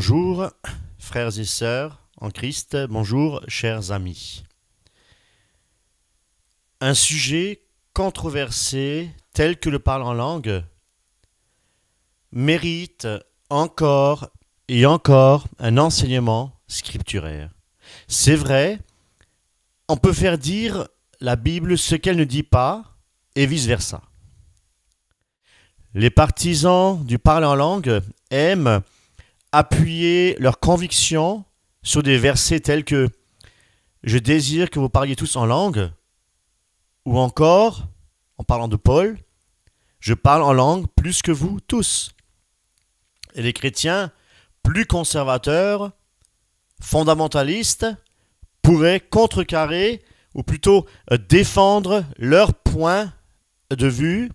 Bonjour, frères et sœurs en Christ, bonjour, chers amis. Un sujet controversé tel que le parler en langue mérite encore et encore un enseignement scripturaire. C'est vrai, on peut faire dire la Bible ce qu'elle ne dit pas et vice-versa. Les partisans du parler en langue aiment appuyer leurs convictions sur des versets tels que « Je désire que vous parliez tous en langue » ou encore, en parlant de Paul, « Je parle en langue plus que vous tous ». Et les chrétiens, plus conservateurs, fondamentalistes, pourraient contrecarrer ou plutôt défendre leur point de vue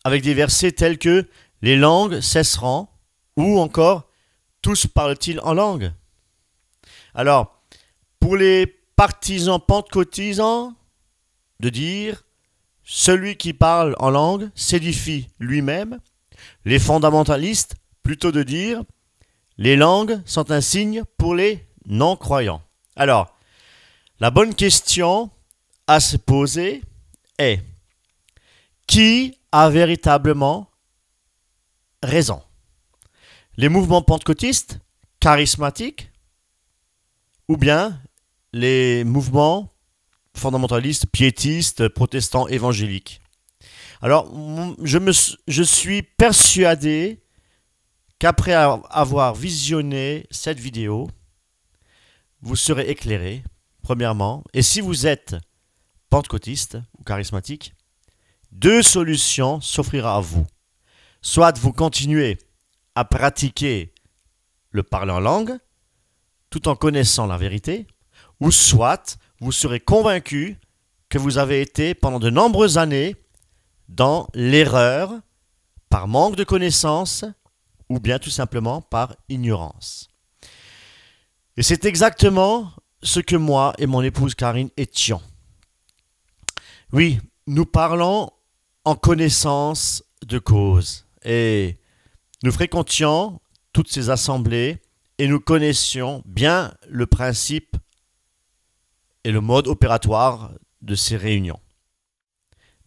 avec des versets tels que « Les langues cesseront » ou encore « Tous parlent-ils en langue ?» Alors, pour les partisans pentecôtisants, de dire « Celui qui parle en langue s'édifie lui-même », les fondamentalistes, plutôt de dire « Les langues sont un signe pour les non-croyants ». Alors, la bonne question à se poser est « Qui a véritablement raison ? Les mouvements pentecôtistes, charismatiques, ou bien les mouvements fondamentalistes, piétistes, protestants, évangéliques. Alors, je suis persuadé qu'après avoir visionné cette vidéo, vous serez éclairé, premièrement. Et si vous êtes pentecôtiste ou charismatique, deux solutions s'offriront à vous. Soit vous continuez à pratiquer le parler en langue, tout en connaissant la vérité, ou soit vous serez convaincu que vous avez été pendant de nombreuses années dans l'erreur par manque de connaissances ou bien tout simplement par ignorance. Et c'est exactement ce que moi et mon épouse Karine étions. Oui, nous parlons en connaissance de cause et nous fréquentions toutes ces assemblées et nous connaissions bien le principe et le mode opératoire de ces réunions.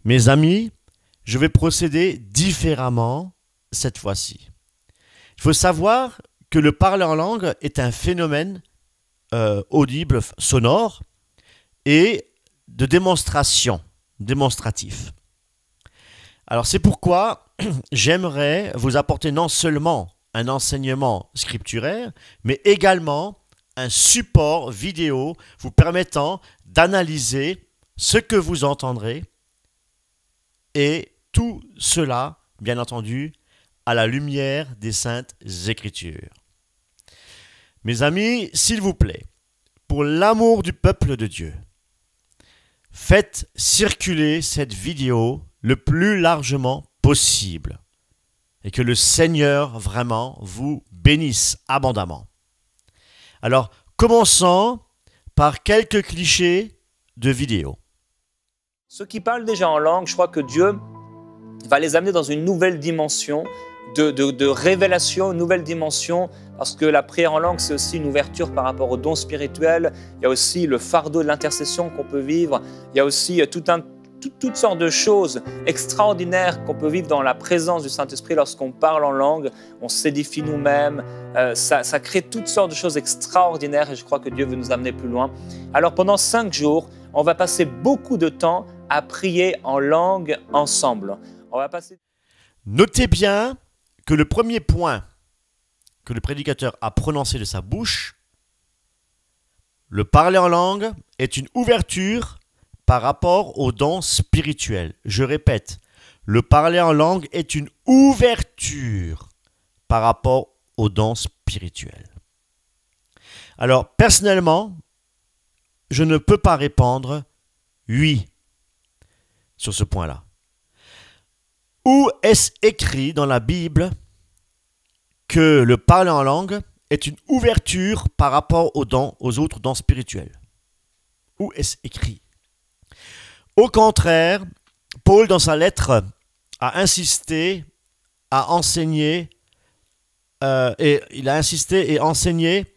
Mes amis, je vais procéder différemment cette fois-ci. Il faut savoir que le parler en langue est un phénomène audible, sonore et de démonstratif. Alors c'est pourquoi j'aimerais vous apporter non seulement un enseignement scripturaire, mais également un support vidéo vous permettant d'analyser ce que vous entendrez et tout cela, bien entendu, à la lumière des Saintes Écritures. Mes amis, s'il vous plaît, pour l'amour du peuple de Dieu, faites circuler cette vidéo le plus largement possible et que le Seigneur vraiment vous bénisse abondamment. Alors, commençons par quelques clichés de vidéo. Ceux qui parlent déjà en langue, je crois que Dieu va les amener dans une nouvelle dimension de révélation, une nouvelle dimension, parce que la prière en langue, c'est aussi une ouverture par rapport aux dons spirituels. Il y a aussi le fardeau de l'intercession qu'on peut vivre. Il y a aussi toutes sortes de choses extraordinaires qu'on peut vivre dans la présence du Saint-Esprit lorsqu'on parle en langue. On s'édifie nous-mêmes. Ça crée toutes sortes de choses extraordinaires et je crois que Dieu veut nous amener plus loin. Alors pendant 5 jours, on va passer beaucoup de temps à prier en langue ensemble. Notez bien que le premier point que le prédicateur a prononcé de sa bouche, le parler en langue est une ouverture par rapport aux dons spirituels. Je répète, le parler en langue est une ouverture par rapport aux dons spirituels. Alors, personnellement, je ne peux pas répondre oui sur ce point-là. Où est-ce écrit dans la Bible que le parler en langue est une ouverture par rapport aux autres dons spirituels? Où est-ce écrit? Au contraire, Paul, dans sa lettre, a insisté à enseigner et il a insisté et enseigné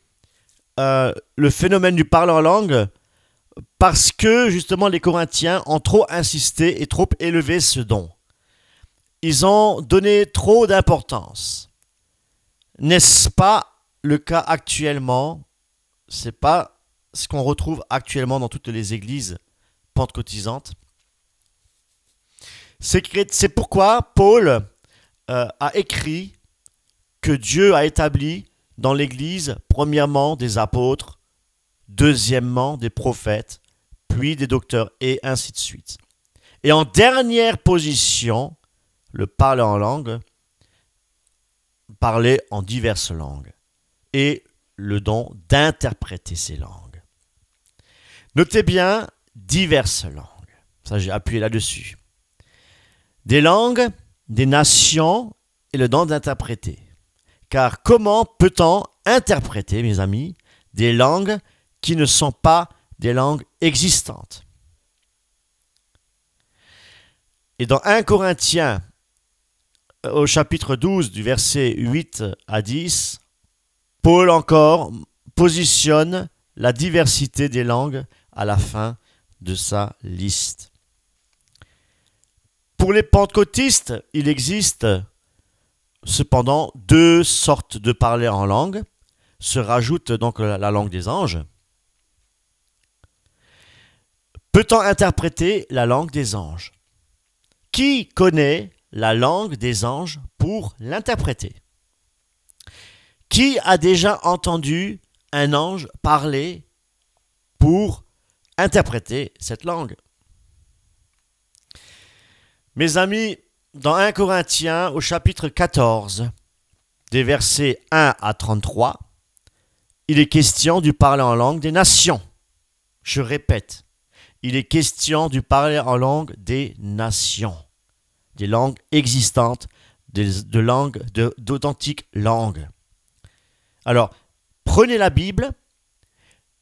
le phénomène du parler en langue parce que justement les Corinthiens ont trop insisté et trop élevé ce don. Ils ont donné trop d'importance. N'est-ce pas le cas actuellement? C'est pas ce qu'on retrouve actuellement dans toutes les églises pentecôtisantes. C'est pourquoi Paul a écrit que Dieu a établi dans l'Église, premièrement, des apôtres, deuxièmement, des prophètes, puis des docteurs, et ainsi de suite. Et en dernière position, le parler en langue, parler en diverses langues, et le don d'interpréter ces langues. Notez bien, diverses langues. Ça, j'ai appuyé là-dessus. Des langues, des nations, et le don d'interpréter. Car comment peut-on interpréter, mes amis, des langues qui ne sont pas des langues existantes? Et dans 1 Corinthiens, au chapitre 12, du verset 8 à 10, Paul encore positionne la diversité des langues à la fin de sa liste. Pour les pentecôtistes, il existe cependant deux sortes de parler en langue. Se rajoute donc la langue des anges. Peut-on interpréter la langue des anges? Qui connaît la langue des anges pour l'interpréter? Qui a déjà entendu un ange parler pour interpréter cette langue? Mes amis, dans 1 Corinthiens, au chapitre 14, des versets 1 à 33, il est question du parler en langue des nations. Je répète, il est question du parler en langue des nations, des langues existantes, d'authentiques langues. Alors, prenez la Bible,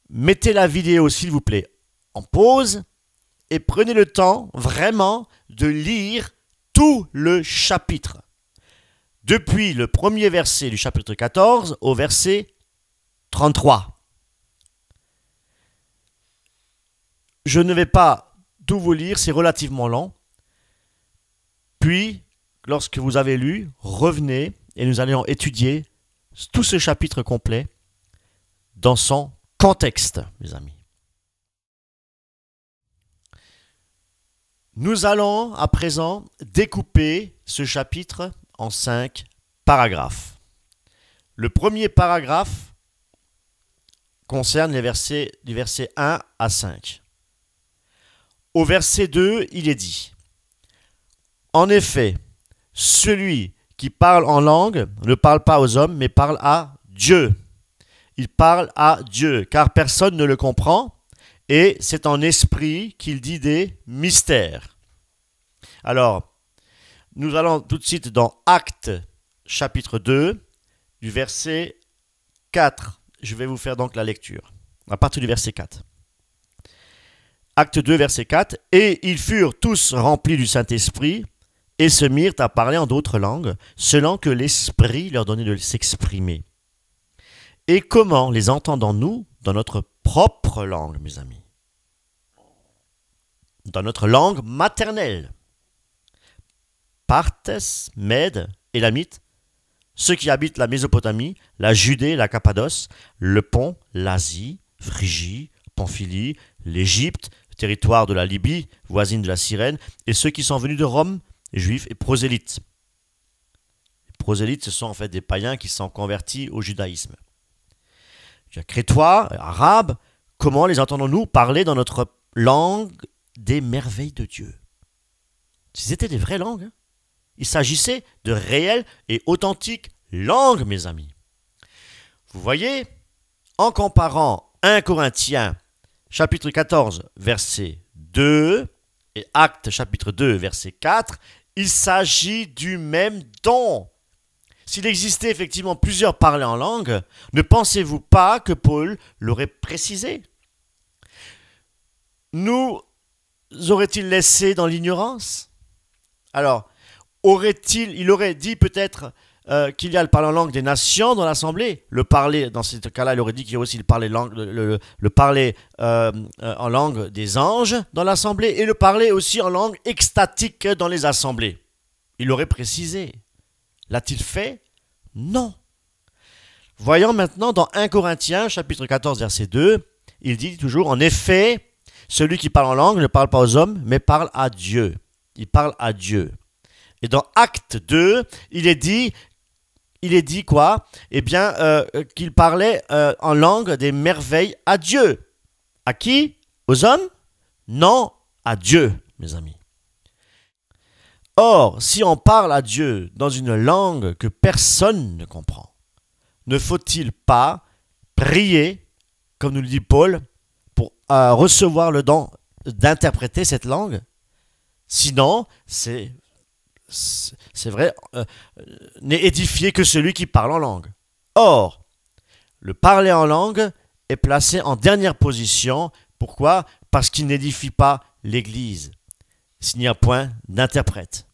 mettez la vidéo s'il vous plaît en pause et prenez le temps vraiment de lire tout le chapitre. Depuis le premier verset du chapitre 14 au verset 33. Je ne vais pas tout vous lire, c'est relativement long. Puis, lorsque vous avez lu, revenez et nous allons étudier tout ce chapitre complet dans son contexte, mes amis. Nous allons à présent découper ce chapitre en 5 paragraphes. Le premier paragraphe concerne les versets du verset 1 à 5. Au verset 2, il est dit: En effet, celui qui parle en langue ne parle pas aux hommes, mais parle à Dieu. Il parle à Dieu, car personne ne le comprend, et c'est en esprit qu'il dit des mystères. Alors, nous allons tout de suite dans Actes, chapitre 2, du verset 4. Je vais vous faire donc la lecture, à partir du verset 4. Acte 2, verset 4. Et ils furent tous remplis du Saint-Esprit, et se mirent à parler en d'autres langues, selon que l'Esprit leur donnait de s'exprimer. Et comment les entendons-nous dans notre propre langue, mes amis? Dans notre langue maternelle. Parthes, Mèdes, Élamites, ceux qui habitent la Mésopotamie, la Judée, la Cappadoce, le Pont, l'Asie, Phrygie, Pamphylie, l'Égypte, le territoire de la Libye, voisine de la Cyrène, et ceux qui sont venus de Rome, juifs et prosélytes. Les prosélytes, ce sont en fait des païens qui sont convertis au judaïsme. Crétois, arabes, comment les entendons-nous parler dans notre langue des merveilles de Dieu? C'était des vraies langues. Il s'agissait de réelles et authentiques langues, mes amis. Vous voyez, en comparant 1 Corinthiens, chapitre 14, verset 2, et Actes, chapitre 2, verset 4, il s'agit du même don. S'il existait effectivement plusieurs parlers en langue, ne pensez-vous pas que Paul l'aurait précisé? Nous aurait-il laissé dans l'ignorance? Alors, il aurait dit peut-être qu'il y a le parler en langue des nations dans l'assemblée. Le parler, dans ce cas-là, il aurait dit qu'il y a aussi le parler, le parler en langue des anges dans l'assemblée et le parler aussi en langue extatique dans les assemblées. Il aurait précisé. L'a-t-il fait? Non. Voyons maintenant dans 1 Corinthiens, chapitre 14, verset 2, il dit toujours, en effet, celui qui parle en langue ne parle pas aux hommes, mais parle à Dieu. Il parle à Dieu. Et dans Acte 2, il est dit quoi? Eh bien, qu'il parlait en langue des merveilles à Dieu. À qui? Aux hommes? Non, à Dieu, mes amis. Or, si on parle à Dieu dans une langue que personne ne comprend, ne faut-il pas prier, comme nous le dit Paul, pour recevoir le don d'interpréter cette langue? Sinon, c'est vrai, n'est édifié que celui qui parle en langue. Or, le parler en langue est placé en dernière position. Pourquoi? Parce qu'il n'édifie pas l'Église, s'il n'y a point d'interprète.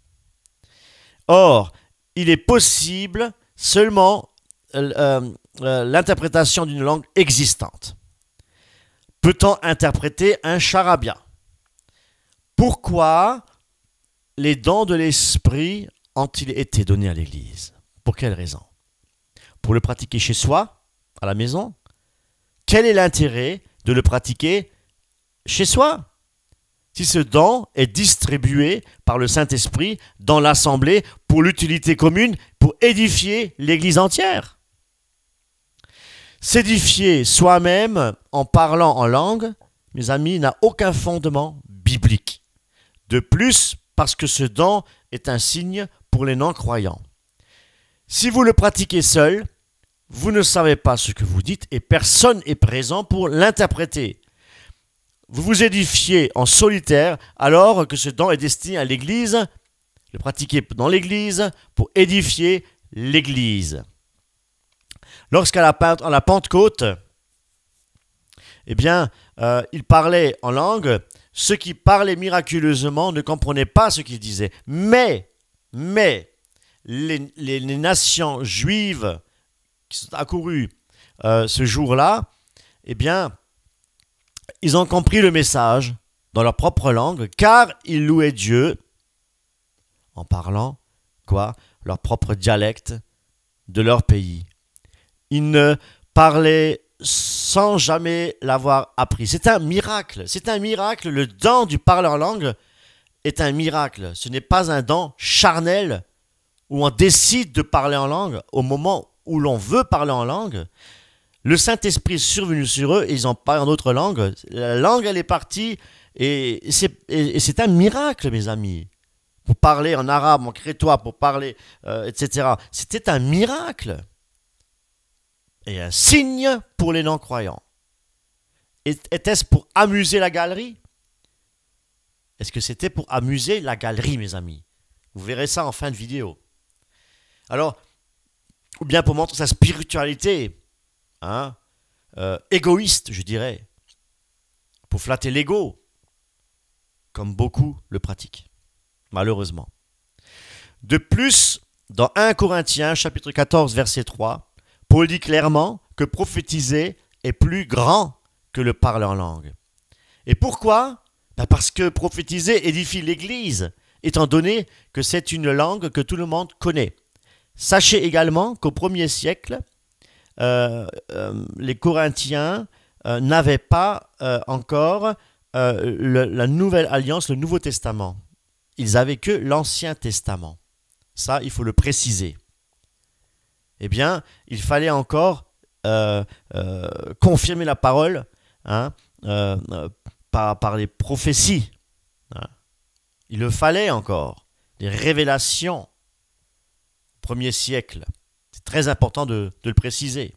Or, il est possible seulement l'interprétation d'une langue existante. Peut-on interpréter un charabia? Pourquoi les dons de l'esprit ont-ils été donnés à l'Église? Pour quelle raison? Pour le pratiquer chez soi, à la maison? Quel est l'intérêt de le pratiquer chez soi? Si ce don est distribué par le Saint-Esprit dans l'assemblée pour l'utilité commune, pour édifier l'Église entière. S'édifier soi-même en parlant en langue, mes amis, n'a aucun fondement biblique. De plus, parce que ce don est un signe pour les non-croyants. Si vous le pratiquez seul, vous ne savez pas ce que vous dites et personne n'est présent pour l'interpréter. Vous vous édifiez en solitaire alors que ce don est destiné à l'Église, le pratiquer dans l'Église pour édifier l'Église. Lorsqu'à la Pentecôte, eh bien, il parlait en langue, ceux qui parlaient miraculeusement ne comprenaient pas ce qu'il disait. Mais les nations juives qui sont accourues ce jour-là, eh bien, ils ont compris le message dans leur propre langue, car ils louaient Dieu en parlant, leur propre dialecte de leur pays. Ils ne parlaient sans jamais l'avoir appris. C'est un miracle, le don du parler en langue est un miracle. Ce n'est pas un don charnel où on décide de parler en langue au moment où l'on veut parler en langue. Le Saint-Esprit est survenu sur eux et ils ont parlé en autre langue. La langue, elle est partie et c'est un miracle, mes amis. Pour parler en arabe, en crétois, pour parler, etc. C'était un miracle. Et un signe pour les non-croyants. Était-ce pour amuser la galerie? Est-ce que c'était pour amuser la galerie, mes amis? Vous verrez ça en fin de vidéo. Alors, ou bien pour montrer sa spiritualité, égoïste, je dirais, pour flatter l'ego, comme beaucoup le pratiquent, malheureusement. De plus, dans 1 Corinthiens, chapitre 14, verset 3, Paul dit clairement que prophétiser est plus grand que le parler en langue. Et pourquoi? Parce que prophétiser édifie l'Église, étant donné que c'est une langue que tout le monde connaît. Sachez également qu'au 1er siècle, les Corinthiens n'avaient pas encore la Nouvelle Alliance, le Nouveau Testament. Ils avaient que l'Ancien Testament. Ça, il faut le préciser. Eh bien, il fallait encore confirmer la parole par les prophéties. Il le fallait encore. Des révélations. Premier siècle. C'est très important de le préciser.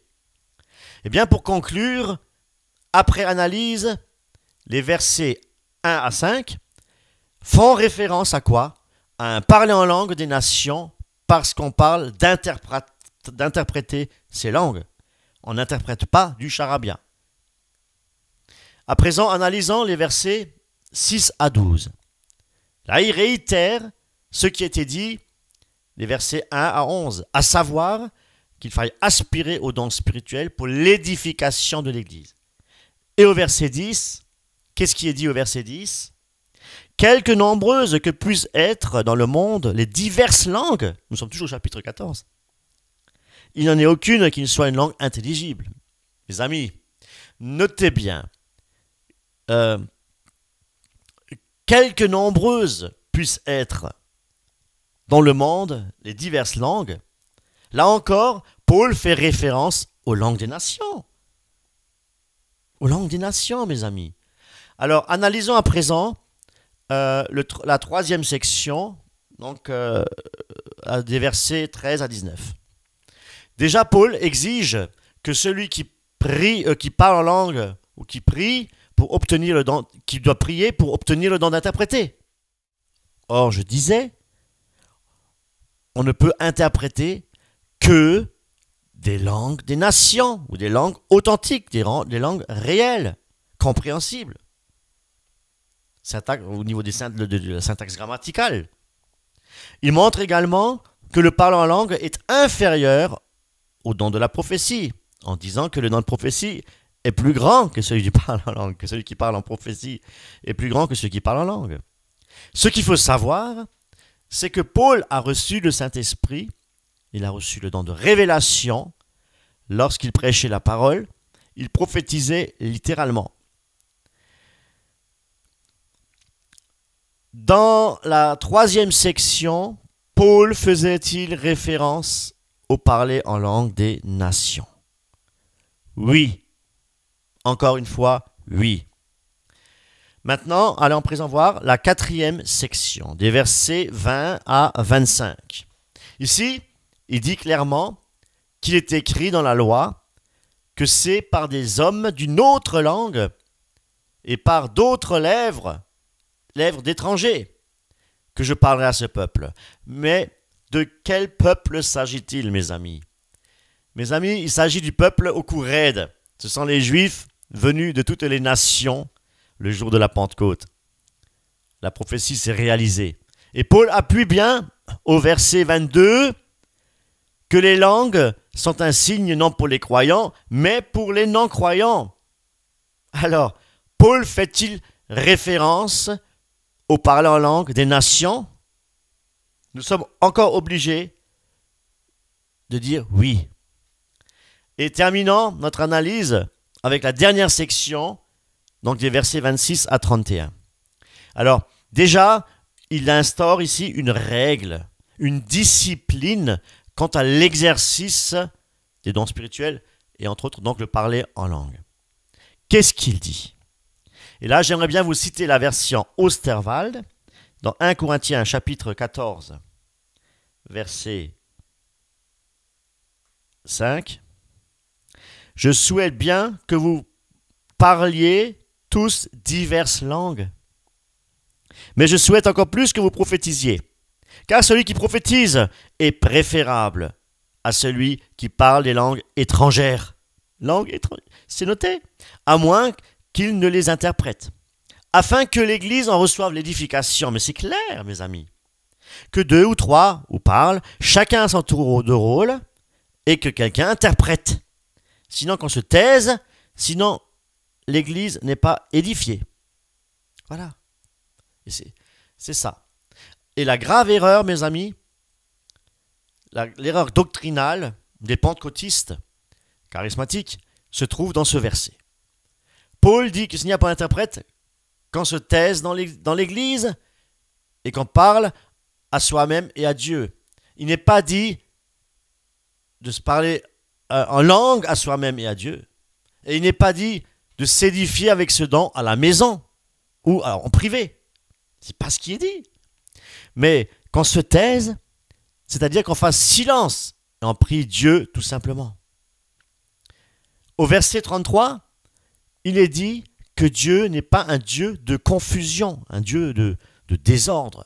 Eh bien, pour conclure, après analyse, les versets 1 à 5 font référence à quoi? À un parler en langue des nations, parce qu'on parle d'interpréter ces langues. On n'interprète pas du charabia. À présent, analysons les versets 6 à 12. Là, il réitère ce qui était dit les versets 1 à 11, à savoir qu'il faille aspirer aux dons spirituels pour l'édification de l'Église. Et au verset 10, qu'est-ce qui est dit au verset 10? Quelque nombreuses que puissent être dans le monde les diverses langues, nous sommes toujours au chapitre 14, il n'en est aucune qui ne soit une langue intelligible. Les amis, notez bien, quelque nombreuses puissent être dans le monde les diverses langues, là encore, Paul fait référence aux langues des nations. Aux langues des nations, mes amis. Alors, analysons à présent la troisième section, donc des versets 13 à 19. Déjà, Paul exige que celui qui prie, qui parle en langue ou qui prie pour obtenir le don, qui doit prier pour obtenir le don d'interpréter. Or, je disais, on ne peut interpréter que des langues des nations ou des langues authentiques, des langues réelles, compréhensibles. Au niveau de la syntaxe grammaticale. Il montre également que le parler en langue est inférieur au don de la prophétie, en disant que le don de prophétie est plus grand que celui qui parle en langue, que celui qui parle en prophétie est plus grand que celui qui parle en langue. Ce qu'il faut savoir, c'est que Paul a reçu le Saint-Esprit, il a reçu le don de révélation. Lorsqu'il prêchait la parole, il prophétisait littéralement. Dans la troisième section, Paul faisait-il référence au parler en langue des nations? Oui. Encore une fois, oui. Maintenant, allons présent voir la quatrième section, des versets 20 à 25. Ici, il dit clairement qu'il est écrit dans la loi que c'est par des hommes d'une autre langue et par d'autres lèvres d'étrangers, que je parlerai à ce peuple. Mais de quel peuple s'agit-il, mes amis? Mes amis, il s'agit du peuple au cou raide. Ce sont les Juifs venus de toutes les nations le jour de la Pentecôte. La prophétie s'est réalisée. Et Paul appuie bien au verset 22 que les langues sont un signe non pour les croyants, mais pour les non-croyants. Alors, Paul fait-il référence au parler en langue des nations? Nous sommes encore obligés de dire oui. Et terminons notre analyse avec la dernière section, donc des versets 26 à 31. Alors, déjà, il instaure ici une règle, une discipline quant à l'exercice des dons spirituels et entre autres donc le parler en langue. Qu'est-ce qu'il dit? Et là, j'aimerais bien vous citer la version Osterwald dans 1 Corinthiens chapitre 14, verset 5. Je souhaite bien que vous parliez tous diverses langues, mais je souhaite encore plus que vous prophétisiez, car celui qui prophétise est préférable à celui qui parle des langues étrangères. Langues étrangères, c'est noté, à moins qu'il ne les interprète, afin que l'Église en reçoive l'édification. Mais c'est clair, mes amis, que 2 ou 3 ou parlent, chacun à son tour de rôle, et que quelqu'un interprète. Sinon qu'on se taise, sinon l'Église n'est pas édifiée. Voilà. Et c'est ça. Et la grave erreur, mes amis, l'erreur doctrinale des pentecôtistes charismatiques se trouve dans ce verset. Paul dit que s'il n'y a pas d'interprète, qu'on se taise dans l'Église et qu'on parle à soi-même et à Dieu. Il n'est pas dit de se parler en langue à soi-même et à Dieu. Et il n'est pas dit de s'édifier avec ce don à la maison ou en privé. C'est pas ce qui est dit. Mais qu'on se taise, c'est-à-dire qu'on fasse silence et on prie Dieu tout simplement. Au verset 33, il est dit que Dieu n'est pas un Dieu de confusion, un Dieu de désordre.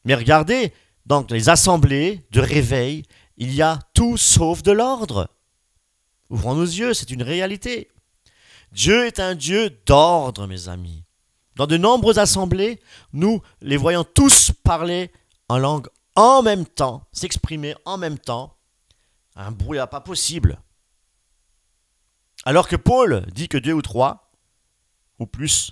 Mais regardez, dans les assemblées de réveil, il y a tout sauf de l'ordre. Ouvrons nos yeux, c'est une réalité. Dieu est un Dieu d'ordre, mes amis. Dans de nombreuses assemblées, nous les voyons tous parler en langue en même temps, s'exprimer en même temps, un brouillard pas possible. Alors que Paul dit que 2 ou 3, ou plus,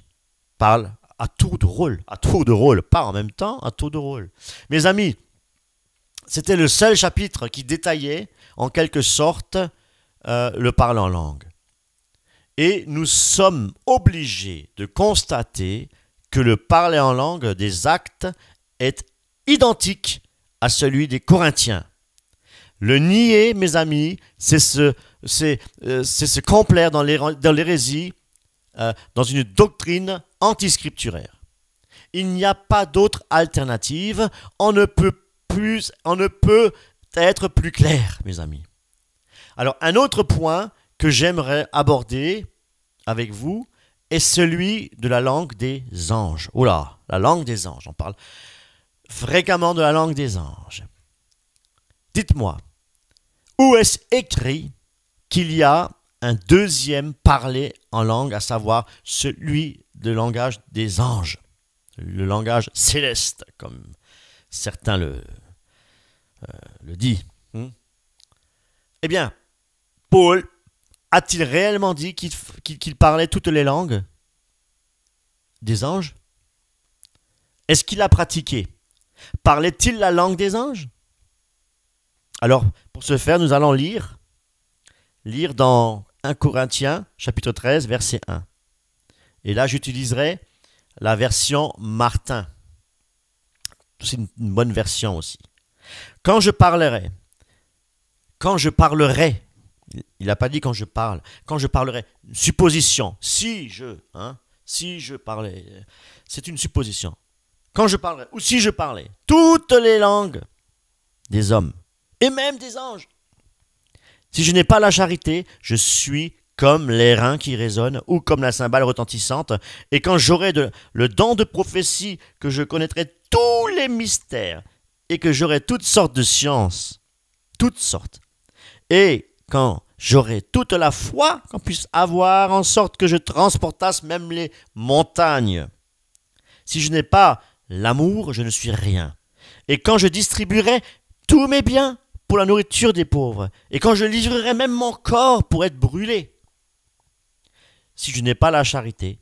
parlent à tour de rôle, pas en même temps, à tour de rôle. Mes amis, c'était le seul chapitre qui détaillait en quelque sorte le parler en langue. Et nous sommes obligés de constater que le parler en langue des Actes est identique à celui des Corinthiens. Le nier, mes amis, c'est se complaire dans l'hérésie, dans une doctrine antiscripturaire. Il n'y a pas d'autre alternative. On ne peut être plus clair, mes amis. Alors, un autre point que j'aimerais aborder avec vous est celui de la langue des anges. Oh là, la langue des anges, on parle fréquemment de la langue des anges. Dites-moi, où est-ce écrit qu'il y a un deuxième parler en langue, à savoir celui du langage des anges, le langage céleste, comme certains le disent. Eh bien, Paul a-t-il réellement dit qu'il parlait toutes les langues des anges? Est-ce qu'il a pratiqué? Parlait-il la langue des anges? Alors, pour ce faire, nous allons lire dans 1 Corinthiens, chapitre 13, verset 1. Et là, j'utiliserai la version Martin. C'est une bonne version aussi. Quand je parlerai, il n'a pas dit quand je parlerai, supposition, si je parlais, c'est une supposition. Quand je parlerai, ou si je parlais, toutes les langues des hommes, et même des anges, si je n'ai pas la charité, je suis comme les reins qui résonnent, ou comme la cymbale retentissante, et quand j'aurai le don de prophétie, que je connaîtrai tous les mystères, et que j'aurai toutes sortes de sciences, toutes sortes, et quand j'aurai toute la foi qu'on puisse avoir, en sorte que je transportasse même les montagnes. Si je n'ai pas l'amour, je ne suis rien. Et quand je distribuerai tous mes biens pour la nourriture des pauvres, et quand je livrerai même mon corps pour être brûlé, si je n'ai pas la charité,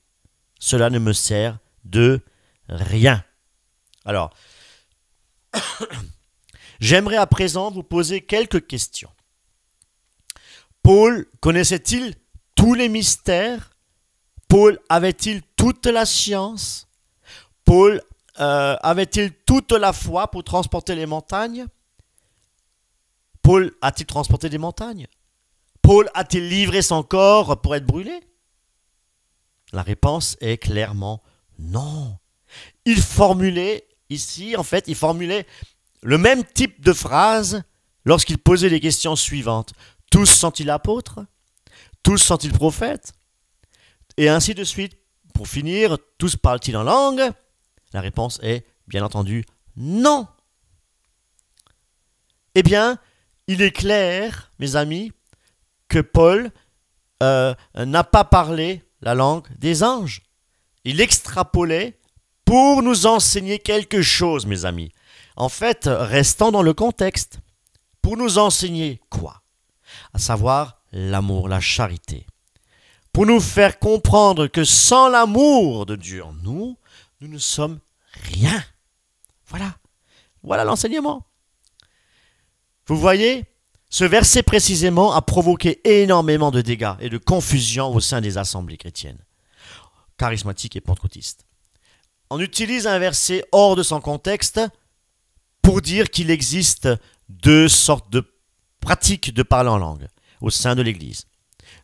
cela ne me sert de rien. Alors, j'aimerais à présent vous poser quelques questions. Paul connaissait-il tous les mystères? Paul avait-il toute la science? Paul avait-il toute la foi pour transporter les montagnes? Paul a-t-il transporté des montagnes? Paul a-t-il livré son corps pour être brûlé? La réponse est clairement non. Il formulait le même type de phrase lorsqu'il posait les questions suivantes. Tous sont-ils apôtres? Tous sont-ils prophètes? Et ainsi de suite. Pour finir, tous parlent-ils en langue? La réponse est, bien entendu, non. Eh bien, il est clair, mes amis, que Paul n'a pas parlé la langue des anges. Il extrapolait pour nous enseigner quelque chose, mes amis. En fait, restons dans le contexte. Pour nous enseigner quoi? À savoir l'amour, la charité. Pour nous faire comprendre que sans l'amour de Dieu en nous, nous ne sommes rien. Voilà l'enseignement. Vous voyez, ce verset précisément a provoqué énormément de dégâts et de confusion au sein des assemblées chrétiennes, charismatiques et pentecôtistes. On utilise un verset hors de son contexte pour dire qu'il existe deux sortes de pratiques de parler en langue au sein de l'Église.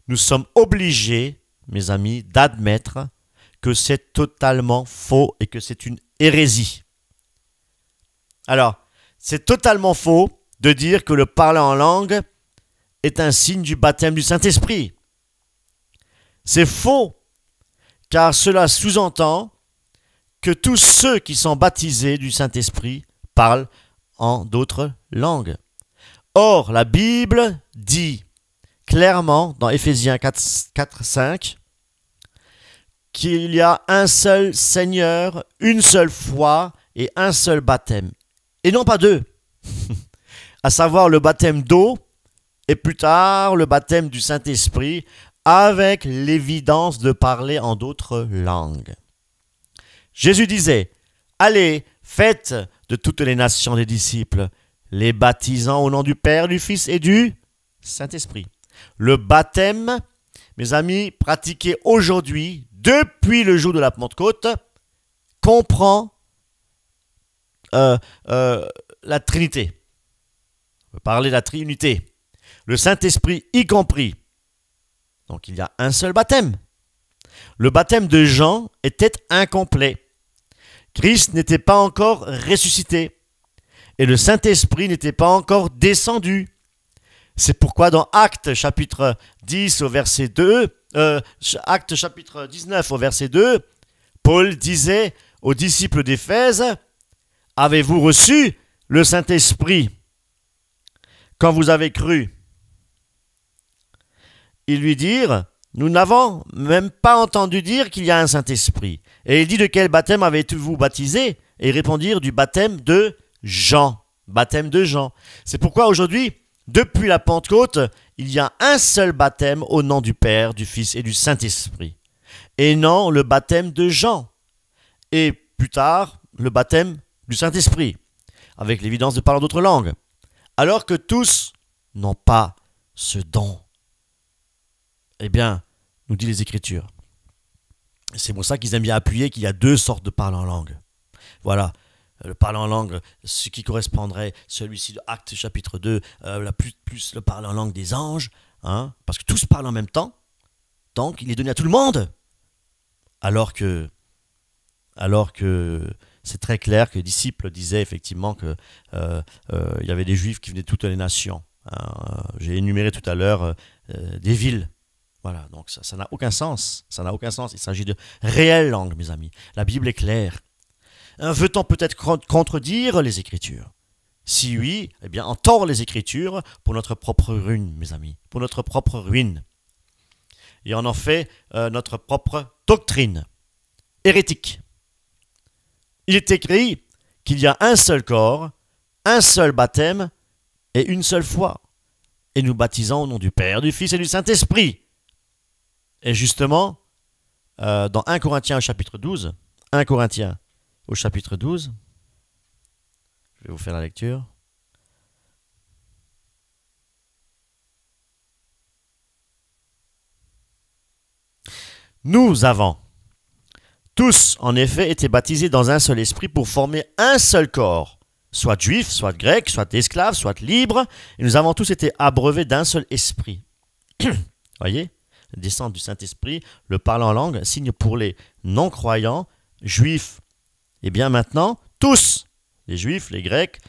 Nous sommes obligés, mes amis, d'admettre que c'est totalement faux et que c'est une hérésie. Alors, c'est totalement faux de dire que le parler en langue est un signe du baptême du Saint-Esprit. C'est faux, car cela sous-entend que tous ceux qui sont baptisés du Saint-Esprit parlent en d'autres langues. Or, la Bible dit clairement dans Éphésiens 4:5 qu'il y a un seul Seigneur, une seule foi et un seul baptême. Et non pas deux. à savoir le baptême d'eau et plus tard le baptême du Saint-Esprit avec l'évidence de parler en d'autres langues. Jésus disait, « Allez, faites de toutes les nations des disciples, les baptisant au nom du Père, du Fils et du Saint-Esprit. » Le baptême, mes amis, pratiqué aujourd'hui, depuis le jour de la Pentecôte, comprend la Trinité. On peut parler de la Trinité. Le Saint-Esprit y compris. Donc il y a un seul baptême. Le baptême de Jean était incomplet. Christ n'était pas encore ressuscité. Et le Saint-Esprit n'était pas encore descendu. C'est pourquoi dans Actes chapitre 10 au verset 2, Actes chapitre 19 au verset 2, Paul disait aux disciples d'Éphèse, « Avez-vous reçu le Saint-Esprit quand vous avez cru ?» Ils lui dirent, « Nous n'avons même pas entendu dire qu'il y a un Saint-Esprit. » Et il dit, « De quel baptême avez-vous baptisé ?» Et ils répondirent, « Du baptême de Jean. » Baptême de Jean. C'est pourquoi aujourd'hui, depuis la Pentecôte, il y a un seul baptême au nom du Père, du Fils et du Saint-Esprit. Et non le baptême de Jean. Et plus tard, le baptême du Saint-Esprit, avec l'évidence de parler d'autres langues. Alors que tous n'ont pas ce don. Eh bien, nous dit les Écritures. C'est pour ça qu'ils aiment bien appuyer qu'il y a deux sortes de parler en langue. Voilà. Le parler en langue, ce qui correspondrait, celui-ci de Actes chapitre 2, plus le parler en langue des anges, hein, parce que tous parlent en même temps, donc il est donné à tout le monde. Alors que c'est très clair que les disciples disaient effectivement que il y avait des juifs qui venaient de toutes les nations. Hein. J'ai énuméré tout à l'heure des villes. Voilà, donc ça n'a aucun sens. Ça n'a aucun sens. Il s'agit de réelles langues, mes amis. La Bible est claire. Veut-on peut-être contredire les Écritures? Si oui, eh bien, on tord les Écritures pour notre propre ruine, mes amis, pour notre propre ruine. Et on en fait notre propre doctrine hérétique. Il est écrit qu'il y a un seul corps, un seul baptême et une seule foi. Et nous baptisons au nom du Père, du Fils et du Saint-Esprit. Et justement, dans 1 Corinthiens au chapitre 12, 1 Corinthiens au chapitre 12, je vais vous faire la lecture. Nous avons tous, en effet, été baptisés dans un seul esprit pour former un seul corps, soit juif, soit grec, soit esclave, soit libre, et nous avons tous été abreuvés d'un seul esprit. Voyez, la descente du Saint-Esprit, le parler en langue, signe pour les non-croyants, juifs. Et bien maintenant, tous, les juifs, les grecs,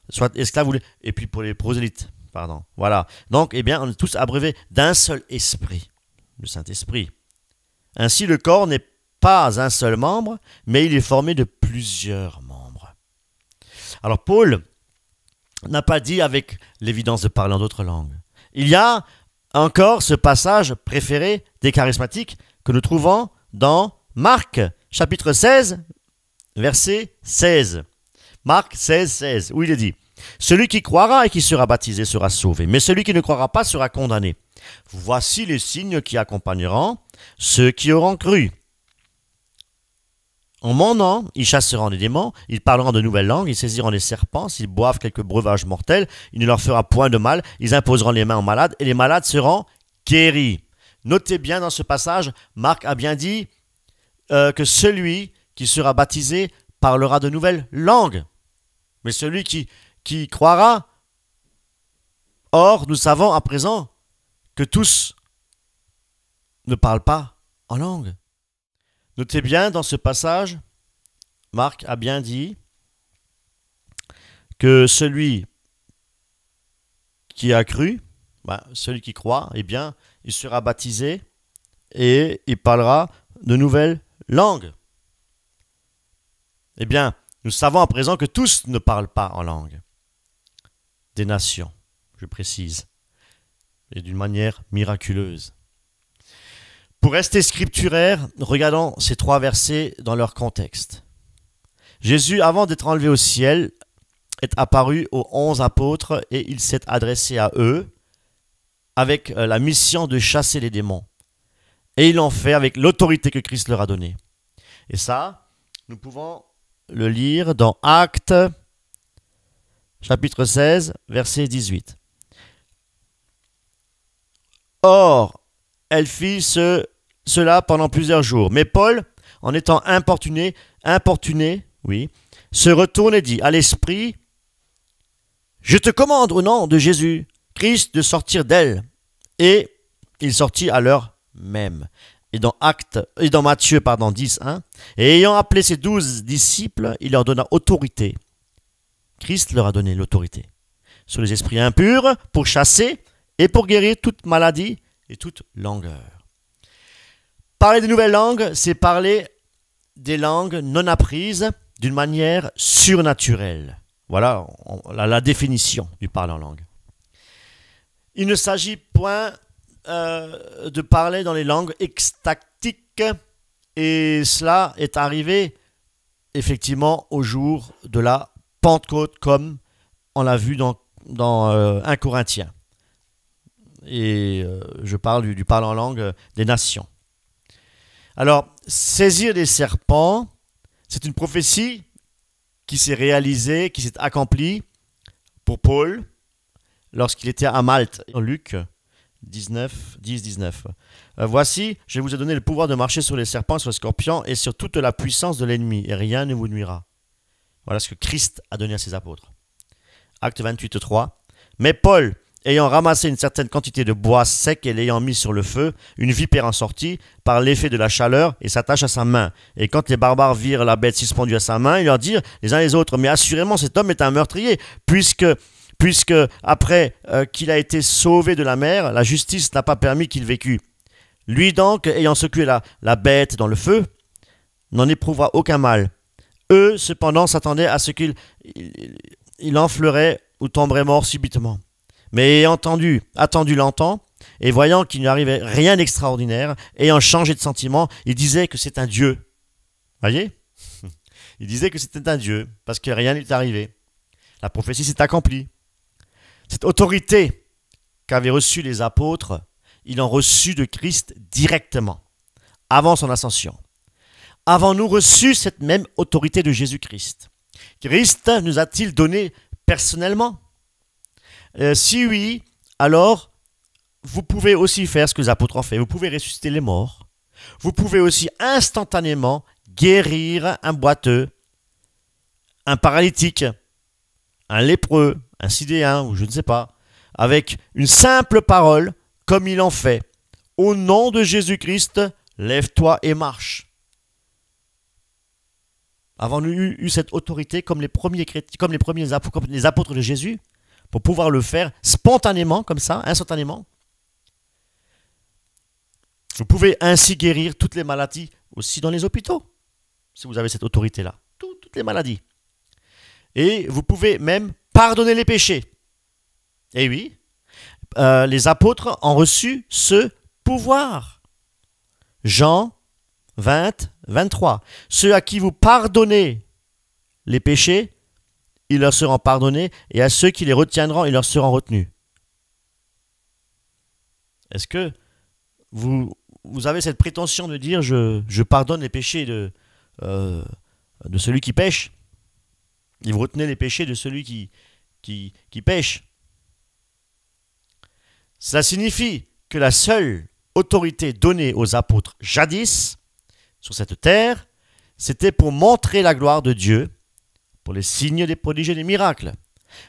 soit esclaves ou et puis pour les prosélytes, pardon. Voilà. Donc, eh bien, on est tous abreuvés d'un seul esprit, le Saint-Esprit. Ainsi, le corps n'est pas un seul membre, mais il est formé de plusieurs membres. Alors, Paul n'a pas dit avec l'évidence de parler en d'autres langues. Il y a encore ce passage préféré des charismatiques que nous trouvons dans Marc, chapitre 16, verset 16. Marc 16, 16, où il est dit « Celui qui croira et qui sera baptisé sera sauvé, mais celui qui ne croira pas sera condamné. Voici les signes qui accompagneront ceux qui auront cru. En mon nom, ils chasseront des démons, ils parleront de nouvelles langues, ils saisiront des serpents, s'ils boivent quelques breuvages mortels, il ne leur fera point de mal, ils imposeront les mains aux malades et les malades seront guéris. » Notez bien dans ce passage, Marc a bien dit que celui qui sera baptisé parlera de nouvelles langues. Mais celui qui croira, or nous savons à présent que tous ne parlent pas en langue. Notez bien dans ce passage, Marc a bien dit que celui qui a cru, celui qui croit, eh bien, il sera baptisé et il parlera de nouvelles langues. Eh bien, nous savons à présent que tous ne parlent pas en langue des nations, je précise, et d'une manière miraculeuse. Pour rester scripturaire, regardons ces trois versets dans leur contexte. Jésus, avant d'être enlevé au ciel, est apparu aux 11 apôtres et il s'est adressé à eux avec la mission de chasser les démons. Et ils l'ont fait avec l'autorité que Christ leur a donnée. Et ça, nous pouvons le lire dans Actes, chapitre 16, verset 18. Or, elle fit cela pendant plusieurs jours. Mais Paul, en étant importuné, oui, se retourne et dit à l'esprit, je te commande au nom de Jésus, Christ, de sortir d'elle. Et il sortit à l'heure même. Et dans Matthieu 10, 1, et ayant appelé ses 12 disciples, il leur donna autorité. Christ leur a donné l'autorité sur les esprits impurs pour chasser et pour guérir toute maladie et toute langueur. Parler des nouvelles langues, c'est parler des langues non apprises d'une manière surnaturelle. Voilà la définition du parler en langue. Il ne s'agit point de parler dans les langues extatiques, et cela est arrivé effectivement au jour de la Pentecôte, comme on l'a vu dans 1 Corinthiens. Et je parle du parler en langue des nations. Alors, saisir des serpents, c'est une prophétie qui s'est réalisée, qui s'est accomplie pour Paul lorsqu'il était à Malte. En Luc 19, 10, 19. Voici, je vous ai donné le pouvoir de marcher sur les serpents, sur les scorpions et sur toute la puissance de l'ennemi, et rien ne vous nuira. Voilà ce que Christ a donné à ses apôtres. Acte 28, 3. Mais Paul, ayant ramassé une certaine quantité de bois sec et l'ayant mis sur le feu, une vipère en sortit par l'effet de la chaleur et s'attache à sa main. Et quand les barbares virent la bête suspendue à sa main, ils leur dirent les uns les autres, mais assurément cet homme est un meurtrier, puisque après qu'il a été sauvé de la mer, la justice n'a pas permis qu'il vécût. Lui donc, ayant secoué la bête dans le feu, n'en éprouva aucun mal. Eux, cependant, s'attendaient à ce qu'il enflerait ou tomberait mort subitement. Mais ayant attendu longtemps, et voyant qu'il n'y arrivait rien d'extraordinaire, ayant changé de sentiment, il disait que c'est un Dieu. Voyez ? Il disait que c'était un Dieu, parce que rien n'est arrivé. La prophétie s'est accomplie. Cette autorité qu'avaient reçue les apôtres, ils l'ont reçue de Christ directement, avant son ascension. Avons-nous reçu cette même autorité de Jésus-Christ? Christ nous a-t-il donné personnellement? Si oui, alors vous pouvez aussi faire ce que les apôtres ont fait. Vous pouvez ressusciter les morts. Vous pouvez aussi instantanément guérir un boiteux, un paralytique, un lépreux, un sidéen, ou je ne sais pas, avec une simple parole, comme il en fait. Au nom de Jésus-Christ, lève-toi et marche. Avons-nous eu cette autorité comme les premiers chrétiens, comme les apôtres de Jésus, pour pouvoir le faire spontanément, comme ça, instantanément? Vous pouvez ainsi guérir toutes les maladies, aussi dans les hôpitaux, si vous avez cette autorité-là. Toutes les maladies. Et vous pouvez même pardonner les péchés. Et oui, les apôtres ont reçu ce pouvoir. Jean 20, 23. Ceux à qui vous pardonnez les péchés, ils leur seront pardonnés, et à ceux qui les retiendront, ils leur seront retenus. Est-ce que vous avez cette prétention de dire je pardonne les péchés de celui qui pêche, et vous retenez les péchés de celui qui pêche? Cela signifie que la seule autorité donnée aux apôtres jadis sur cette terre, c'était pour montrer la gloire de Dieu, pour les signes, des prodiges et des miracles.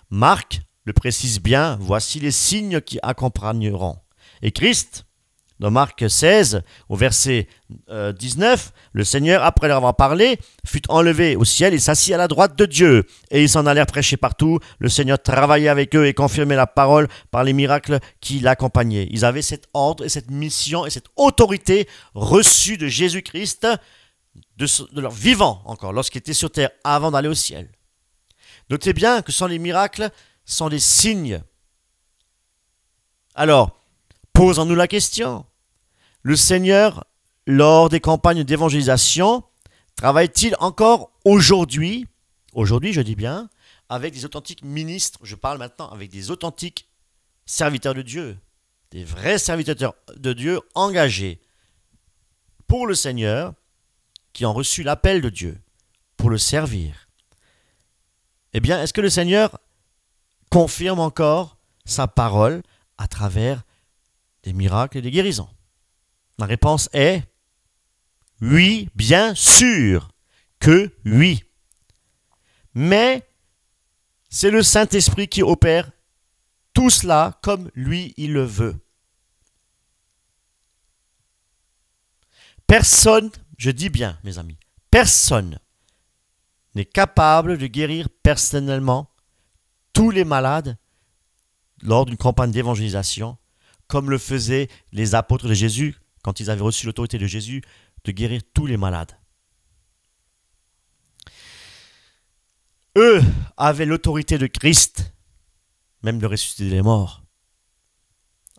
Marc le précise bien, voici les signes qui accompagneront. Et Christ, dans Marc 16, au verset 19, le Seigneur, après leur avoir parlé, fut enlevé au ciel et s'assit à la droite de Dieu. Et ils s'en allèrent prêcher partout. Le Seigneur travaillait avec eux et confirmait la parole par les miracles qui l'accompagnaient. Ils avaient cet ordre et cette mission et cette autorité reçue de Jésus-Christ, de leur vivant encore, lorsqu'il était sur terre, avant d'aller au ciel. Notez bien que les miracles sont des signes. Alors, posons-nous la question. Le Seigneur, lors des campagnes d'évangélisation, travaille-t-il encore aujourd'hui je dis bien, avec des authentiques ministres, je parle maintenant avec des authentiques serviteurs de Dieu, des vrais serviteurs de Dieu engagés pour le Seigneur, qui ont reçu l'appel de Dieu pour le servir. Eh bien, est-ce que le Seigneur confirme encore sa parole à travers des miracles et des guérisons? La réponse est oui, bien sûr que oui. Mais c'est le Saint-Esprit qui opère tout cela comme lui, il le veut. Personne, je dis bien, mes amis, personne n'est capable de guérir personnellement tous les malades lors d'une campagne d'évangélisation, comme le faisaient les apôtres de Jésus quand ils avaient reçu l'autorité de Jésus de guérir tous les malades. Eux avaient l'autorité de Christ, même de ressusciter les morts,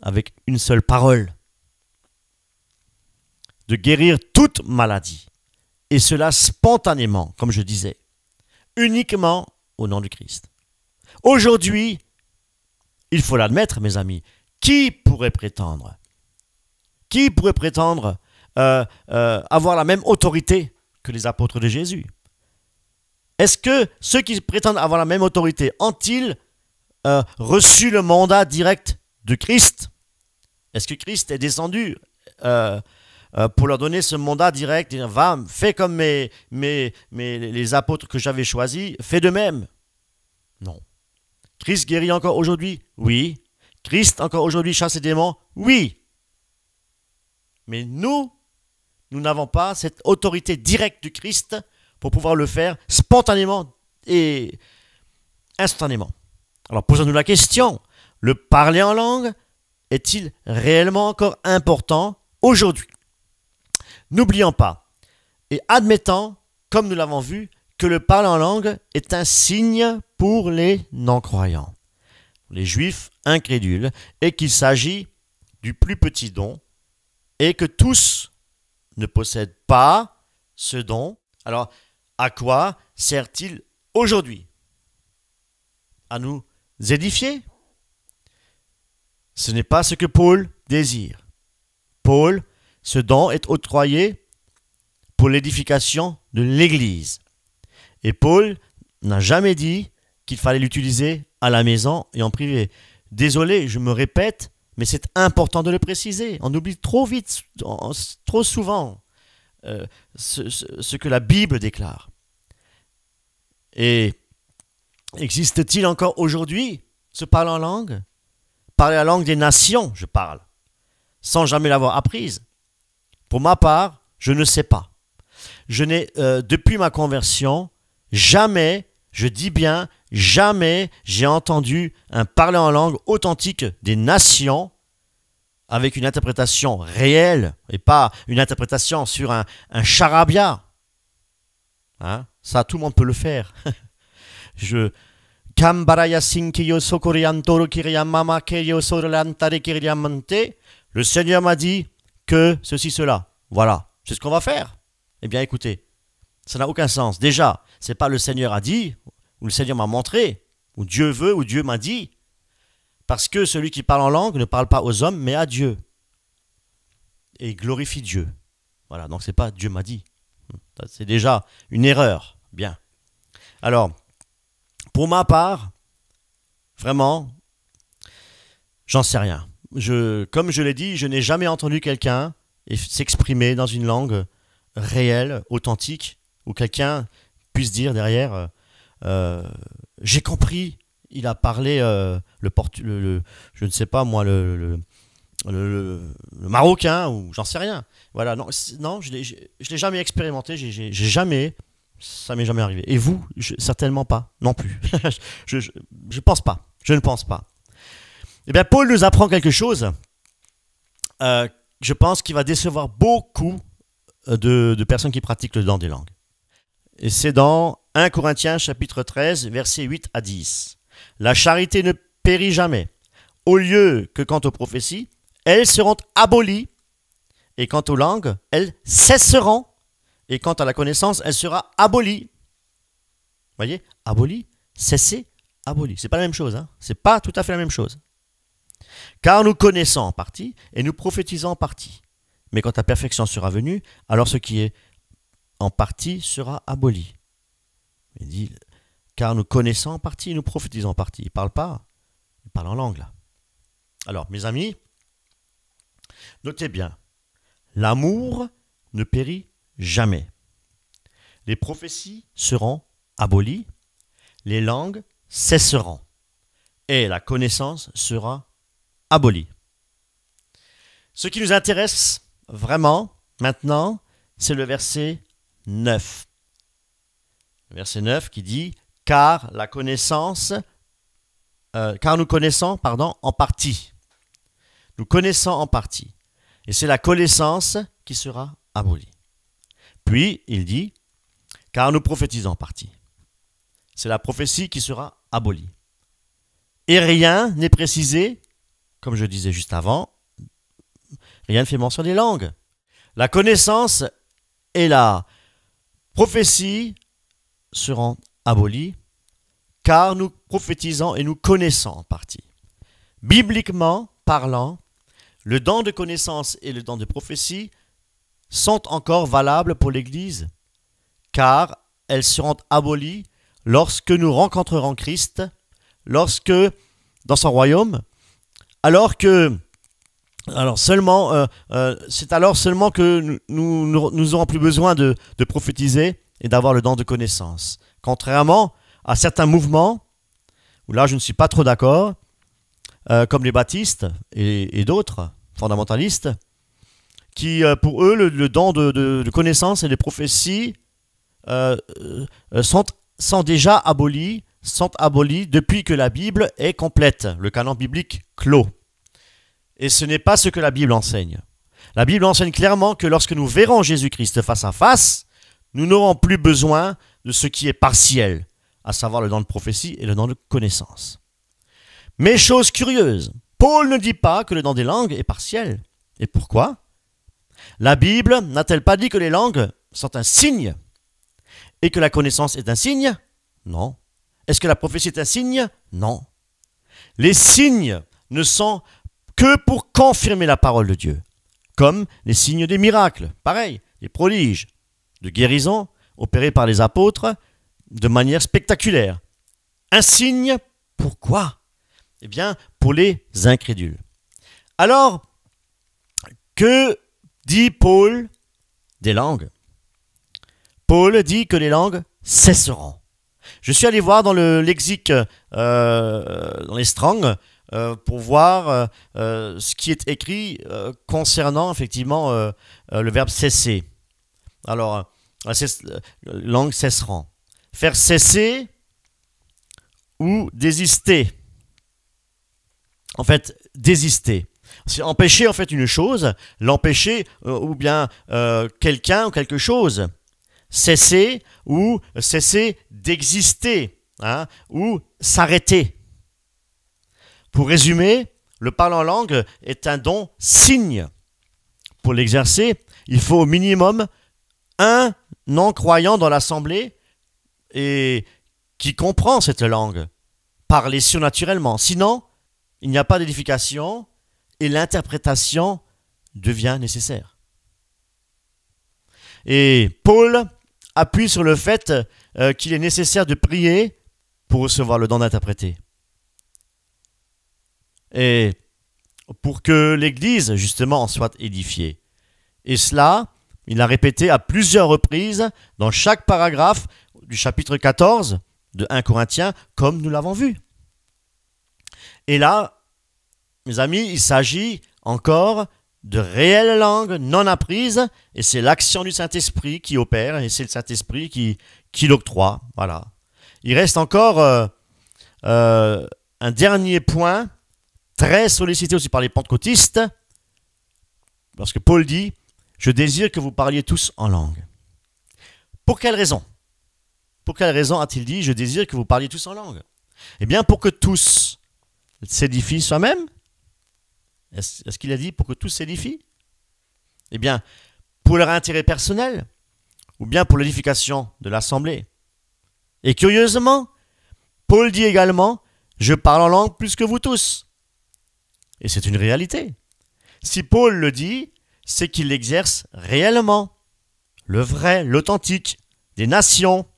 avec une seule parole, de guérir toute maladie, et cela spontanément, comme je disais, uniquement au nom du Christ. Aujourd'hui, il faut l'admettre, mes amis, qui pourrait prétendre avoir la même autorité que les apôtres de Jésus? Est-ce que ceux qui prétendent avoir la même autorité ont-ils reçu le mandat direct de Christ? Est-ce que Christ est descendu pour leur donner ce mandat direct, dire, va, fais comme les apôtres que j'avais choisis, fais de même? Non. Christ guérit encore aujourd'hui? Oui. Christ encore aujourd'hui chasse les démons? Oui. Mais nous n'avons pas cette autorité directe du Christ pour pouvoir le faire spontanément et instantanément. Alors posons-nous la question, le parler en langue est-il réellement encore important aujourd'hui? N'oublions pas et admettons, comme nous l'avons vu, que le parler en langue est un signe pour les non-croyants, les juifs incrédules, et qu'il s'agit du plus petit don, et que tous ne possèdent pas ce don. Alors, à quoi sert-il aujourd'hui? À nous édifier? Ce n'est pas ce que Paul désire. Paul, ce don est octroyé pour l'édification de l'Église. Et Paul n'a jamais dit qu'il fallait l'utiliser à la maison et en privé. Désolé, je me répète, mais c'est important de le préciser. On oublie trop vite, trop souvent ce que la Bible déclare. Et existe-t-il encore aujourd'hui ce parler en langue? Parler la langue des nations, je parle, sans jamais l'avoir apprise. Pour ma part, je ne sais pas. Je n'ai, depuis ma conversion, jamais, je dis bien, jamais j'ai entendu un parler en langue authentique des nations avec une interprétation réelle et pas une interprétation sur un charabia. Hein? Ça, tout le monde peut le faire. Le Seigneur m'a dit que ceci, cela. Voilà, c'est ce qu'on va faire. Eh bien, écoutez, ça n'a aucun sens. Déjà, c'est pas le Seigneur a dit, ou le Seigneur m'a montré, ou Dieu veut, ou Dieu m'a dit. Parce que celui qui parle en langue ne parle pas aux hommes, mais à Dieu. Et il glorifie Dieu. Voilà, donc c'est pas Dieu m'a dit. C'est déjà une erreur. Bien. Alors, pour ma part, vraiment, j'en sais rien. Comme je l'ai dit, je n'ai jamais entendu quelqu'un s'exprimer dans une langue réelle, authentique, où quelqu'un puisse dire derrière j'ai compris, il a parlé je ne sais pas moi, le marocain, ou j'en sais rien. Voilà, non, je l'ai jamais expérimenté, j'ai jamais, ça m'est jamais arrivé. Et vous, certainement pas, non plus. je pense pas, je ne pense pas. Eh bien, Paul nous apprend quelque chose, je pense qu'il va décevoir beaucoup de personnes qui pratiquent le don des langues. Et c'est dans 1 Corinthiens chapitre 13, versets 8 à 10. La charité ne périt jamais. Au lieu que quant aux prophéties, elles seront abolies, et quant aux langues, elles cesseront, et quant à la connaissance, elle sera abolie. Voyez, abolie, cessé, aboli. C'est pas la même chose, hein. C'est pas tout à fait la même chose. Car nous connaissons en partie et nous prophétisons en partie. Mais quand la perfection sera venue, alors ce qui est en partie sera aboli. Il dit, car nous connaissons en partie et nous prophétisons en partie. Il ne parle pas, il parle en langue là. Alors, mes amis, notez bien, l'amour ne périt jamais. Les prophéties seront abolies, les langues cesseront et la connaissance sera abolie. Ce qui nous intéresse vraiment maintenant, c'est le verset 9. Le verset 9 qui dit « Car nous connaissons en partie. » Nous connaissons en partie. Et c'est la connaissance qui sera abolie. Puis, il dit « Car nous prophétisons en partie. » C'est la prophétie qui sera abolie. Et rien n'est précisé, comme je disais juste avant, rien ne fait mention des langues. La connaissance et la prophétie seront abolies, car nous prophétisons et nous connaissons en partie. Bibliquement parlant, le don de connaissance et le don de prophétie sont encore valables pour l'Église, car elles seront abolies lorsque nous rencontrerons Christ, lorsque, dans son royaume, c'est alors seulement que nous n'aurons plus besoin de prophétiser et d'avoir le don de connaissance. Contrairement à certains mouvements, où là je ne suis pas trop d'accord, comme les baptistes et d'autres fondamentalistes, qui pour eux le don de connaissance et de prophétie sont déjà abolis, depuis que la Bible est complète, le canon biblique clos. Et ce n'est pas ce que la Bible enseigne. La Bible enseigne clairement que lorsque nous verrons Jésus-Christ face à face, nous n'aurons plus besoin de ce qui est partiel, à savoir le don de prophétie et le don de connaissance. Mais chose curieuse, Paul ne dit pas que le don des langues est partiel. Et pourquoi? La Bible n'a-t-elle pas dit que les langues sont un signe et que la connaissance est un signe? Non. Est-ce que la prophétie est un signe? Non. Les signes ne sont que pour confirmer la parole de Dieu, comme les signes des miracles, pareil, les prodiges de guérison opérés par les apôtres de manière spectaculaire. Un signe, pourquoi? Eh bien, pour les incrédules. Alors, que dit Paul des langues? Paul dit que les langues cesseront. Je suis allé voir dans le lexique, dans les Strong, pour voir ce qui est écrit concernant effectivement le verbe cesser. Alors, langues cesseront. Faire cesser ou désister. En fait, désister. C'est empêcher en fait une chose, l'empêcher ou bien quelqu'un ou quelque chose. Cesser ou cesser d'exister, hein, ou s'arrêter. Pour résumer, le parler en langue est un don signe. Pour l'exercer, il faut au minimum un non-croyant dans l'assemblée et qui comprend cette langue, parler surnaturellement. Sinon, il n'y a pas d'édification et l'interprétation devient nécessaire. Et Paul appuie sur le fait qu'il est nécessaire de prier pour recevoir le don d'interpréter. Et pour que l'Église, justement, en soit édifiée. Et cela, il l'a répété à plusieurs reprises dans chaque paragraphe du chapitre 14 de 1 Corinthiens, comme nous l'avons vu. Et là, mes amis, il s'agit encore de réelles langues non apprises, et c'est l'action du Saint-Esprit qui opère, et c'est le Saint-Esprit qui l'octroie. Voilà. Il reste encore un dernier point, très sollicité aussi par les pentecôtistes, parce que Paul dit « Je désire que vous parliez tous en langue ». Pour quelle raison? Pour quelle raison a-t-il dit « Je désire que vous parliez tous en langue » Eh bien, pour que tous s'édifient soi-même. Est-ce qu'il a dit pour que tous s'édifient? Eh bien, pour leur intérêt personnel, ou bien pour l'édification de l'assemblée. Et curieusement, Paul dit également, je parle en langue plus que vous tous. Et c'est une réalité. Si Paul le dit, c'est qu'il l'exerce réellement. Le vrai, l'authentique, des nations,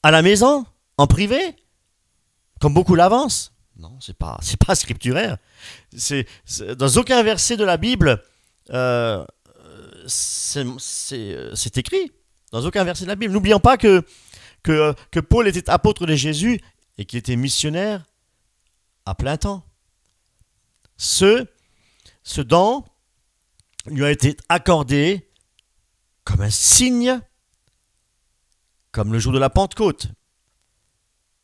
à la maison, en privé, comme beaucoup l'avancent. Non, c'est pas scripturaire. Dans aucun verset de la Bible, c'est écrit. Dans aucun verset de la Bible. N'oublions pas que Paul était apôtre de Jésus et qu'il était missionnaire à plein temps. Ce don lui a été accordé comme un signe, comme le jour de la Pentecôte.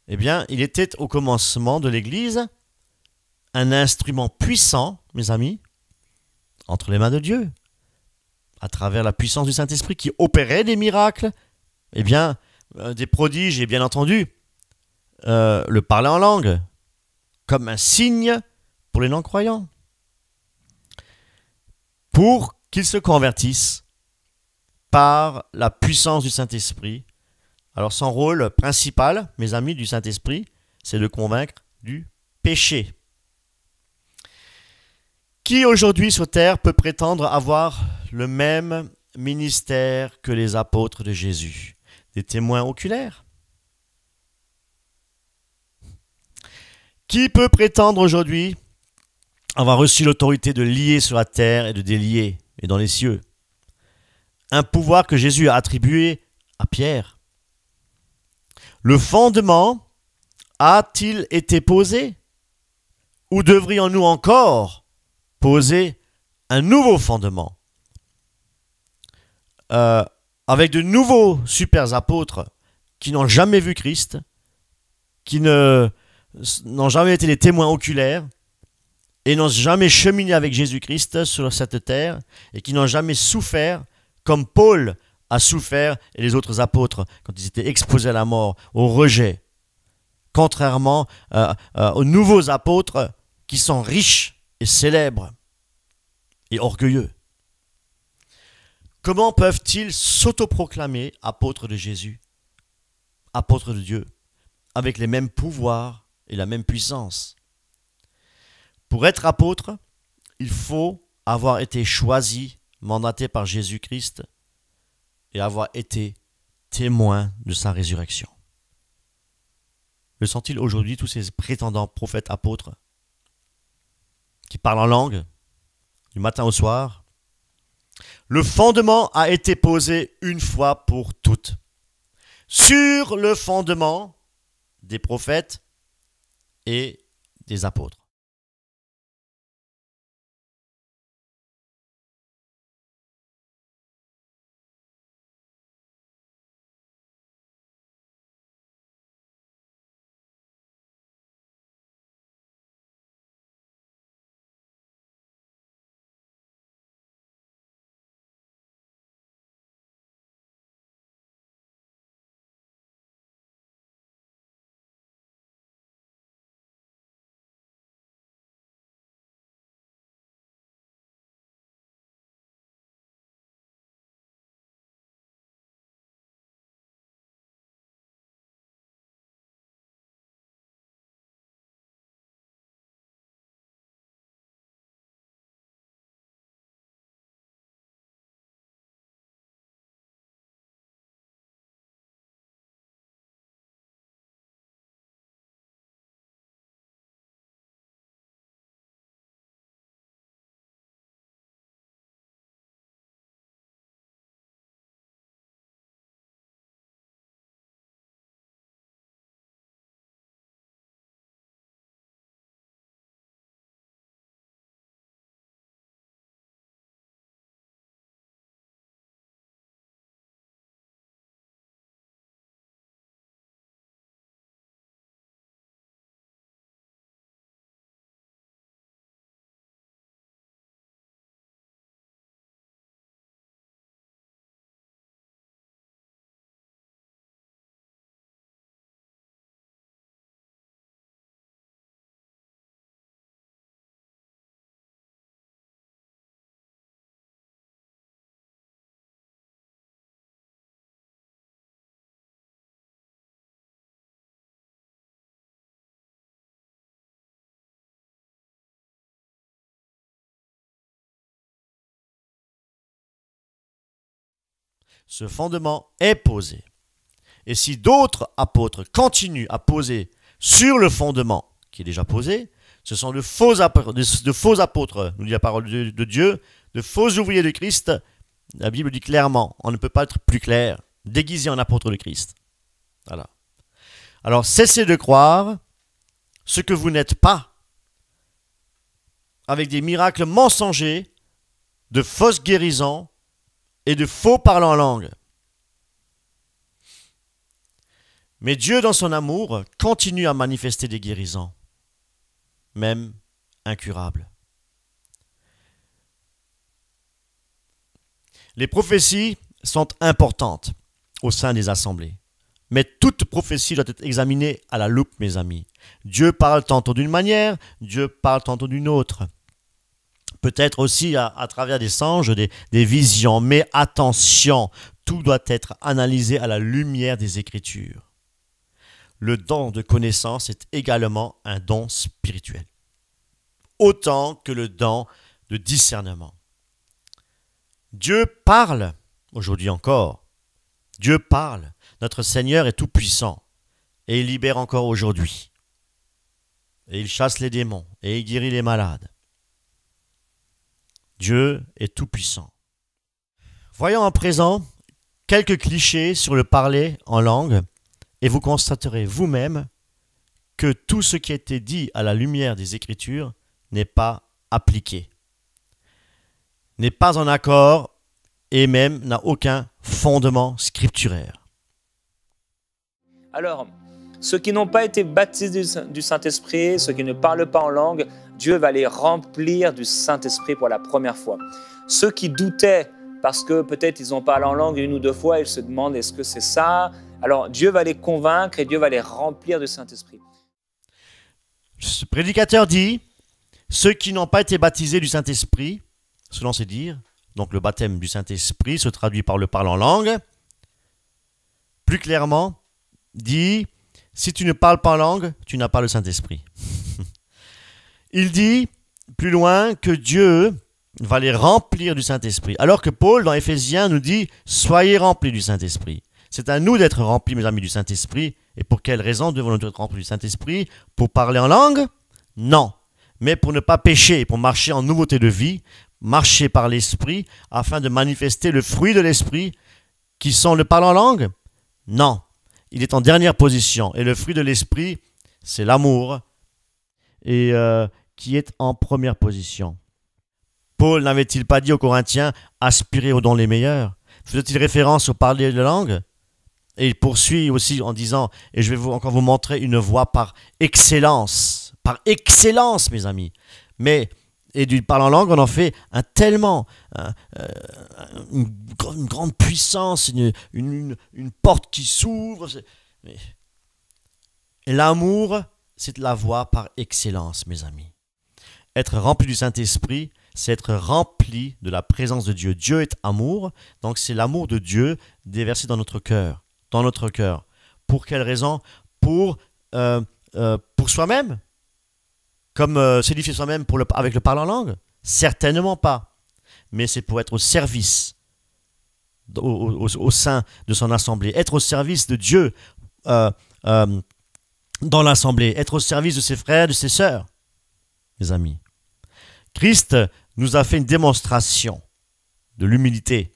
Eh bien, il était au commencement de l'Église un instrument puissant, mes amis, entre les mains de Dieu, à travers la puissance du Saint-Esprit qui opérait des miracles, eh bien, des prodiges et bien entendu, le parler en langue, comme un signe pour les non-croyants. Pour qu'ils se convertissent par la puissance du Saint-Esprit. Alors son rôle principal, mes amis, du Saint-Esprit, c'est de convaincre du péché. Qui aujourd'hui sur terre peut prétendre avoir le même ministère que les apôtres de Jésus? Des témoins oculaires? Qui peut prétendre aujourd'hui avoir reçu l'autorité de lier sur la terre et de délier et dans les cieux? Un pouvoir que Jésus a attribué à Pierre. Le fondement a-t-il été posé? Ou devrions-nous encore poser un nouveau fondement avec de nouveaux super apôtres qui n'ont jamais vu Christ, qui n'ont jamais été des témoins oculaires et n'ont jamais cheminé avec Jésus-Christ sur cette terre et qui n'ont jamais souffert comme Paul a souffert et les autres apôtres quand ils étaient exposés à la mort, au rejet, contrairement aux nouveaux apôtres qui sont riches et célèbres et orgueilleux. Comment peuvent-ils s'autoproclamer apôtres de Jésus, apôtres de Dieu, avec les mêmes pouvoirs et la même puissance? Pour être apôtre, il faut avoir été choisi, mandaté par Jésus-Christ et avoir été témoin de sa résurrection. Le sont-ils aujourd'hui tous ces prétendants prophètes apôtres qui parlent en langue du matin au soir? Le fondement a été posé une fois pour toutes sur le fondement des prophètes et des apôtres. Ce fondement est posé. Et si d'autres apôtres continuent à poser sur le fondement qui est déjà posé, ce sont de faux apôtres, nous dit la parole de Dieu, de faux ouvriers de Christ. La Bible dit clairement, on ne peut pas être plus clair, déguisé en apôtre de Christ. Voilà. Alors cessez de croire ce que vous n'êtes pas, avec des miracles mensongers, de fausses guérisons et de faux parlants en langue. Mais Dieu, dans son amour, continue à manifester des guérisons, même incurables. Les prophéties sont importantes au sein des assemblées. Mais toute prophétie doit être examinée à la loupe, mes amis. Dieu parle tantôt d'une manière, Dieu parle tantôt d'une autre. Peut-être aussi à travers des songes, des visions. Mais attention, tout doit être analysé à la lumière des Écritures. Le don de connaissance est également un don spirituel, autant que le don de discernement. Dieu parle, aujourd'hui encore. Dieu parle. Notre Seigneur est tout-puissant et il libère encore aujourd'hui. Et il chasse les démons et il guérit les malades. Dieu est tout-puissant. Voyons à présent quelques clichés sur le parler en langue et vous constaterez vous-même que tout ce qui a été dit à la lumière des Écritures n'est pas appliqué, n'est pas en accord et même n'a aucun fondement scripturaire. Alors, ceux qui n'ont pas été baptisés du Saint-Esprit, ceux qui ne parlent pas en langue, Dieu va les remplir du Saint-Esprit pour la première fois. Ceux qui doutaient parce que peut-être ils ont parlé en langue une ou deux fois, ils se demandent est-ce que c'est ça? Alors Dieu va les convaincre et Dieu va les remplir du Saint-Esprit. Ce prédicateur dit, ceux qui n'ont pas été baptisés du Saint-Esprit, selon ses dires, donc le baptême du Saint-Esprit se traduit par le parler en langue, plus clairement, dit, si tu ne parles pas en langue, tu n'as pas le Saint-Esprit. Il dit, plus loin, que Dieu va les remplir du Saint-Esprit. Alors que Paul, dans Éphésiens, nous dit, soyez remplis du Saint-Esprit. C'est à nous d'être remplis, mes amis, du Saint-Esprit. Et pour quelle raison devons-nous être remplis du Saint-Esprit? Pour parler en langue? Non. Mais pour ne pas pécher, pour marcher en nouveauté de vie, marcher par l'Esprit, afin de manifester le fruit de l'Esprit, qui sont le parler en langue? Non. Il est en dernière position. Et le fruit de l'Esprit, c'est l'amour, et qui est en première position. Paul n'avait-il pas dit aux Corinthiens, aspirez aux dons les meilleurs? Faisait-il référence au parler de langue? Et il poursuit aussi en disant, et je vais encore vous montrer une voie par excellence, mes amis. Mais, et du parler en langue, on en fait une grande puissance, une porte qui s'ouvre. Et l'amour, c'est la voie par excellence, mes amis. Être rempli du Saint-Esprit, c'est être rempli de la présence de Dieu. Dieu est amour, donc c'est l'amour de Dieu déversé dans notre cœur. Pour quelle raison? Pour soi-même? Comme s'édifier soi-même avec le parler en langue? Certainement pas. Mais c'est pour être au service, au sein de son assemblée. Être au service de Dieu dans l'assemblée. Être au service de ses frères, de ses sœurs, mes amis. Christ nous a fait une démonstration de l'humilité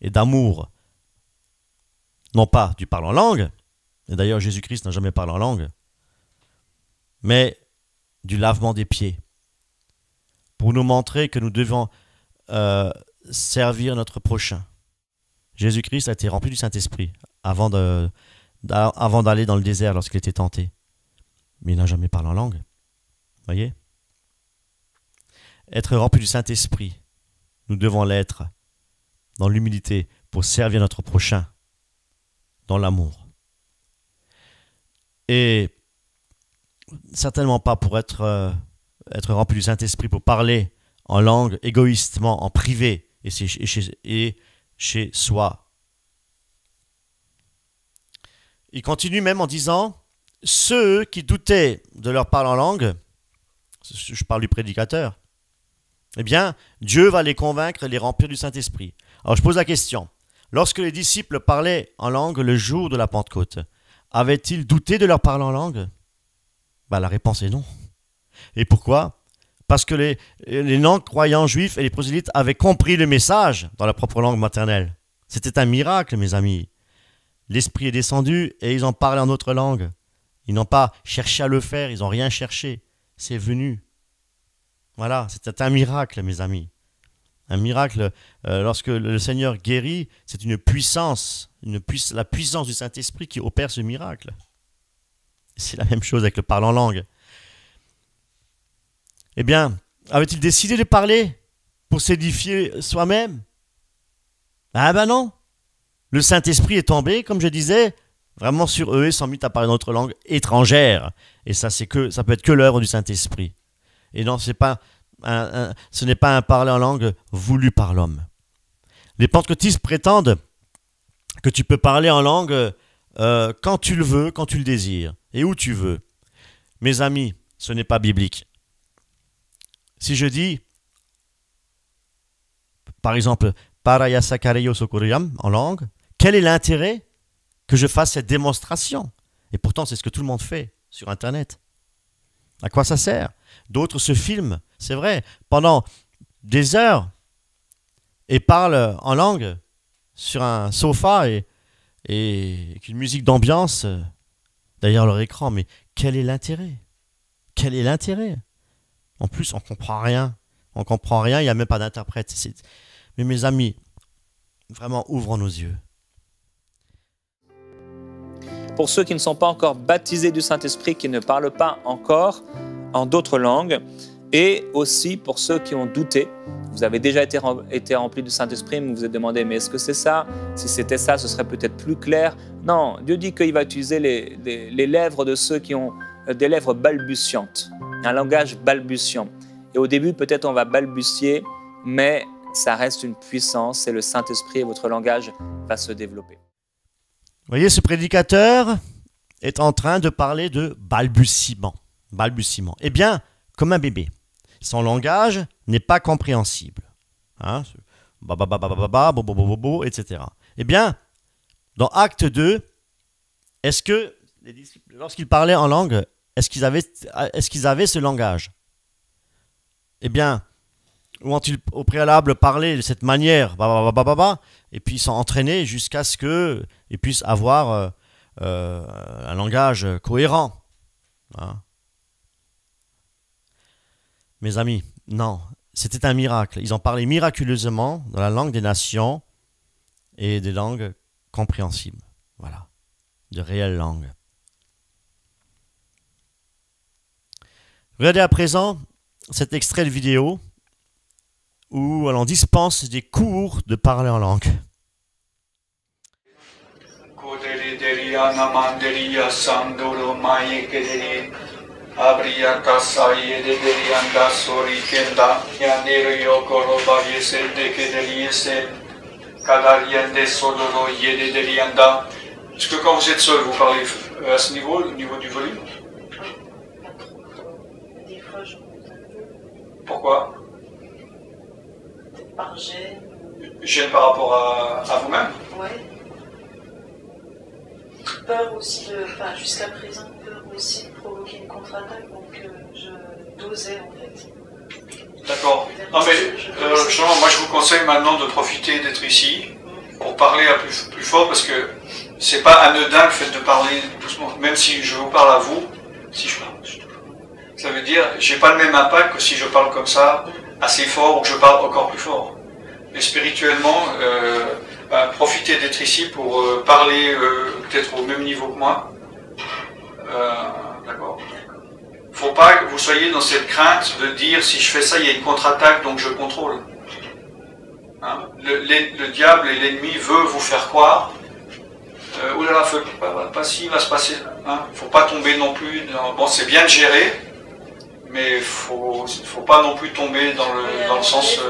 et d'amour. Non pas du parler en langue, et d'ailleurs Jésus-Christ n'a jamais parlé en langue, mais du lavement des pieds, pour nous montrer que nous devons servir notre prochain. Jésus-Christ a été rempli du Saint-Esprit avant d'aller dans le désert lorsqu'il était tenté, mais il n'a jamais parlé en langue. Voyez? Être rempli du Saint-Esprit, nous devons l'être dans l'humilité pour servir notre prochain, dans l'amour. Et certainement pas pour être rempli du Saint-Esprit, pour parler en langue égoïstement, en privé et chez soi. Il continue même en disant, ceux qui doutaient de leur parler en langue, je parle du prédicateur, eh bien, Dieu va les convaincre et les remplir du Saint-Esprit. Alors je pose la question, Lorsque les disciples parlaient en langue le jour de la Pentecôte, avaient-ils douté de leur parler en langue? La réponse est non. Et pourquoi? Parce que les non-croyants juifs et les prosélytes avaient compris le message dans leur propre langue maternelle. C'était un miracle, mes amis. L'Esprit est descendu et ils ont parlé en autre langue. Ils n'ont pas cherché à le faire, ils n'ont rien cherché. C'est venu. Voilà, c'était un miracle, mes amis. Un miracle, lorsque le Seigneur guérit, c'est une puissance, la puissance du Saint-Esprit qui opère ce miracle. C'est la même chose avec le parler en langue. Eh bien, avait-il décidé de parler pour s'édifier soi-même? Ah ben non. Le Saint-Esprit est tombé, comme je disais, vraiment sur eux et s'en mis à parler notre langue étrangère. Et ça peut être que l'œuvre du Saint-Esprit. Et non, ce n'est pas un parler en langue voulu par l'homme. Les pentecôtistes prétendent que tu peux parler en langue quand tu le veux, quand tu le désires, et où tu veux. Mes amis, ce n'est pas biblique. Si je dis, par exemple, Parayasakareyo Sokoriyam en langue, quel est l'intérêt que je fasse cette démonstration? Et pourtant, c'est ce que tout le monde fait sur Internet. À quoi ça sert? D'autres se filment, c'est vrai, pendant des heures et parlent en langue sur un sofa et avec une musique d'ambiance derrière leur écran. Mais quel est l'intérêt? Quel est l'intérêt? En plus, on ne comprend rien. On ne comprend rien, il n'y a même pas d'interprète. Mais mes amis, vraiment, ouvrons nos yeux. Pour ceux qui ne sont pas encore baptisés du Saint-Esprit, qui ne parlent pas encore en d'autres langues, et aussi pour ceux qui ont douté. Vous avez déjà été remplis du Saint-Esprit, mais vous vous êtes demandé, mais est-ce que c'est ça? Si c'était ça, ce serait peut-être plus clair. Non, Dieu dit qu'il va utiliser les lèvres de ceux qui ont des lèvres balbutiantes, un langage balbutiant. Et au début, peut-être on va balbutier, mais ça reste une puissance, c'est le Saint-Esprit et votre langage va se développer. Vous voyez, ce prédicateur est en train de parler de balbutiement. Balbutiement. Eh bien, comme un bébé. Son langage n'est pas compréhensible. Hein, etc. Eh bien, dans Acte 2, est-ce que les disciples, lorsqu'ils parlaient en langue, est-ce qu'ils avaient ce langage? Eh bien, ont-ils au préalable parlé de cette manière, et puis ils sont entraînés jusqu'à ce qu'ils puissent avoir un langage cohérent. Hein? Mes amis, non, c'était un miracle. Ils ont parlé miraculeusement dans la langue des nations et des langues compréhensibles. Voilà, de réelles langues. Regardez à présent cet extrait de vidéo où l'on dispense des cours de parler en langue. Abria kasai de derianda sori kenda yanero yokoro bayese de kedeliese kadariende sodoro yede derianda. Est-ce que quand vous êtes seul, vous parlez à ce niveau, au niveau du volume? Des fois, je Pourquoi? peut-être par gêne. Gêne par rapport à vous-même? Ouais. Peur aussi jusqu'à présent, peur aussi de provoquer une contre-attaque, donc je dosais en fait. D'accord. Non mais, justement, moi je vous conseille maintenant de profiter d'être ici pour parler à plus fort, parce que c'est pas anodin le fait de parler doucement. Même si je vous parle à vous, si je parle, ça veut dire j'ai pas le même impact que si je parle comme ça, assez fort, ou que je parle encore plus fort. Mais spirituellement, profitez d'être ici pour parler peut-être au même niveau que moi. D'accord. Faut pas que vous soyez dans cette crainte de dire si je fais ça, il y a une contre-attaque, donc je contrôle. Hein? Le diable et l'ennemi veut vous faire croire. Oh là là, pas si, il va se passer. Hein? Faut pas tomber non plus. Bon, c'est bien de gérer, mais faut pas non plus tomber dans le sens.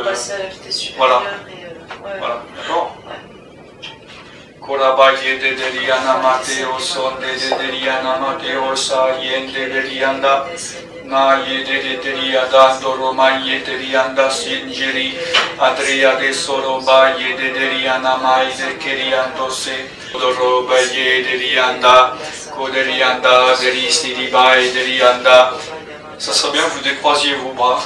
Voilà. Voilà, d'accord. Korabaye de Deliana Mateo son de Deliana Mateo sa yende Delianda Na yederi derianda doroma yederianda sinjeri adria de soroba yederiana mai de keriandose doroba yederianda koderianda deristi dibai derianda. Ça serait bien que vous décroisiez vos bras.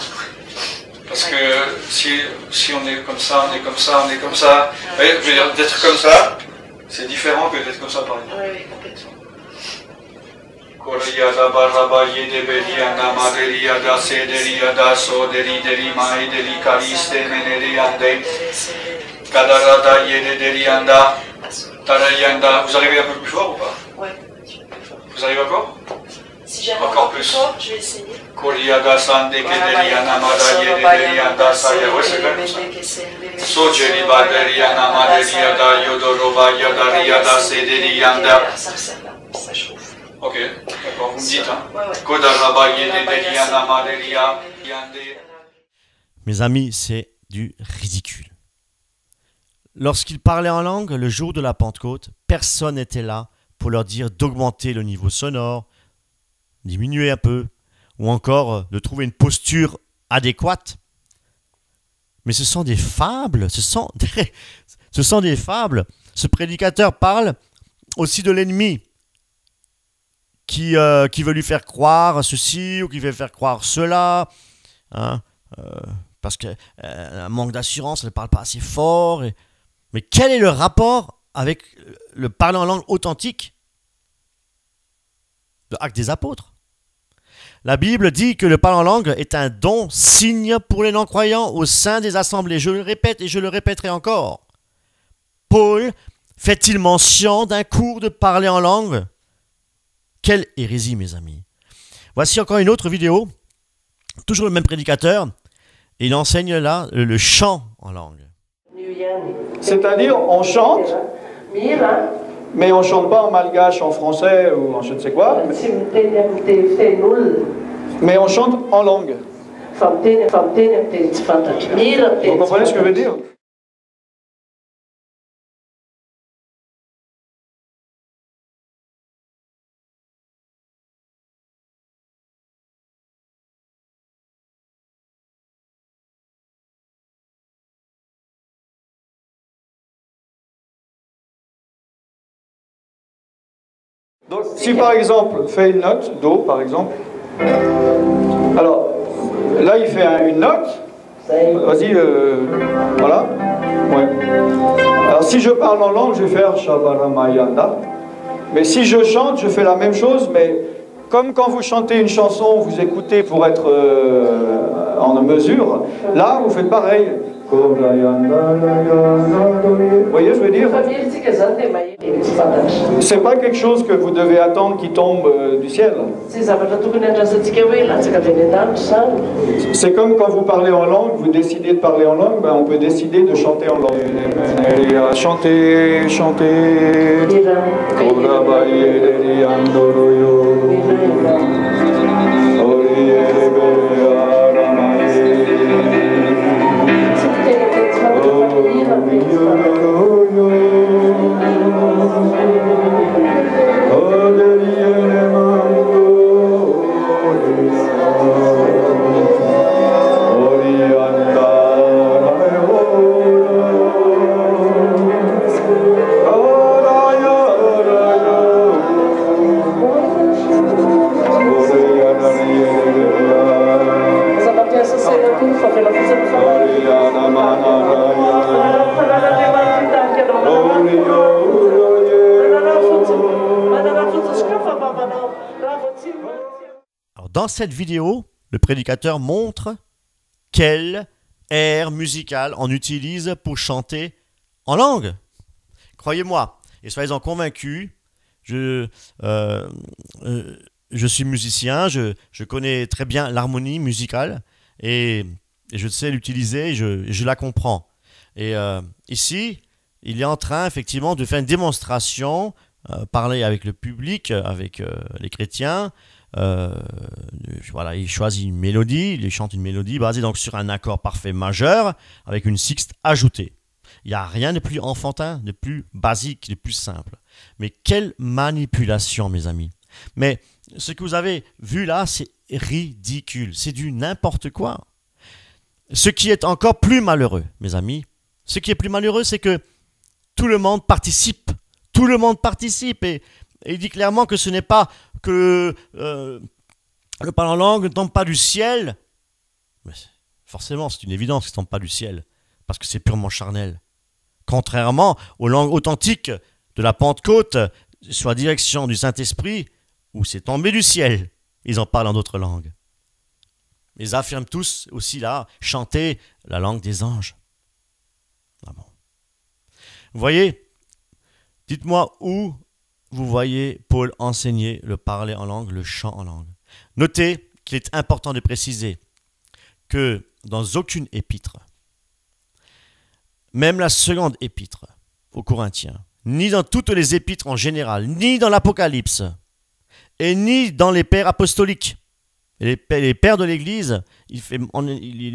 Parce que si on est comme ça, on est comme ça, on est comme ça. Vous voyez, je veux dire, d'être comme ça, c'est différent que d'être comme ça par exemple. Oui, complètement. Koryada baraba yedebeliana maderiada sederiada soderi mai deli kariste meneriande kadarada yederianda tarayanda. Vous arrivez un peu plus fort ou pas? Ouais, un petit peu plus fort. Vous arrivez encore? Si j'arrive Encore encore plus plus. fort, je vais essayer. Koryada sande kederiana mada yederianda saya. Ouais, c'est bien comme ça. Sojeri baderiana maderiada yodorova yadariada sederianda. Ça me sert là, ça chauffe. Ok, d'accord, vous me dites, hein. Ouais, ouais. Kodaraba yederiana maderia yande. Mes amis, c'est du ridicule. Lorsqu'ils parlaient en langue, le jour de la Pentecôte, personne n'était là pour leur dire d'augmenter le niveau sonore, diminuer un peu, ou encore de trouver une posture adéquate. Mais ce sont des fables, ce sont des fables. Ce prédicateur parle aussi de l'ennemi qui veut lui faire croire ceci ou qui veut faire croire cela, hein, parce qu'un manque d'assurance, elle ne parle pas assez fort. Mais quel est le rapport avec le parler en langue authentique de Actes des Apôtres? La Bible dit que le parler en langue est un don, signe pour les non-croyants au sein des assemblées. Je le répète et je le répéterai encore. Paul fait-il mention d'un cours de parler en langue? Quelle hérésie, mes amis. Voici encore une autre vidéo, toujours le même prédicateur, et il enseigne là le chant en langue. C'est-à-dire, on chante, mais on ne chante pas en malgache, en français ou en je ne sais quoi, mais on chante en langue. Vous comprenez ce que je veux dire? Donc, si par exemple, fait une note, Do par exemple, alors là il fait une note, vas-y, voilà, ouais. Alors si je parle en langue, je vais faire Shabaramayanda, mais si je chante, je fais la même chose, mais comme quand vous chantez une chanson, vous écoutez pour être en mesure, là vous faites pareil. Vous voyez, je veux dire, c'est pas quelque chose que vous devez attendre qui tombe du ciel. C'est comme quand vous parlez en langue, vous décidez de parler en langue, ben on peut décider de chanter en langue. Chanter, chanter. Alors, dans cette vidéo, le prédicateur montre quel air musical on utilise pour chanter en langue. Croyez-moi, et soyez-en convaincus, je suis musicien, je connais très bien l'harmonie musicale et je sais l'utiliser, je la comprends. Et ici, il est en train effectivement de faire une démonstration, parler avec le public, avec les chrétiens. Voilà, il choisit une mélodie, il chante une mélodie basée donc sur un accord parfait majeur avec une sixte ajoutée. Il n'y a rien de plus enfantin, de plus basique, de plus simple. Mais quelle manipulation, mes amis. Mais ce que vous avez vu là, c'est ridicule, c'est du n'importe quoi. Ce qui est encore plus malheureux, mes amis, ce qui est plus malheureux, c'est que tout le monde participe. Tout le monde participe et il dit clairement que ce n'est pas que le parler en langue ne tombe pas du ciel. Mais forcément, c'est une évidence qu'il ne tombe pas du ciel parce que c'est purement charnel. Contrairement aux langues authentiques de la Pentecôte, sous la direction du Saint-Esprit, où c'est tombé du ciel. Ils en parlent en d'autres langues. Ils affirment tous aussi là, chanter la langue des anges. Ah bon. Vous voyez, dites-moi où vous voyez Paul enseigner le parler en langue, le chant en langue. Notez qu'il est important de préciser que dans aucune épître, même la seconde épître aux Corinthiens, ni dans toutes les épîtres en général, ni dans l'Apocalypse, et ni dans les pères apostoliques, les pères de l'Église, il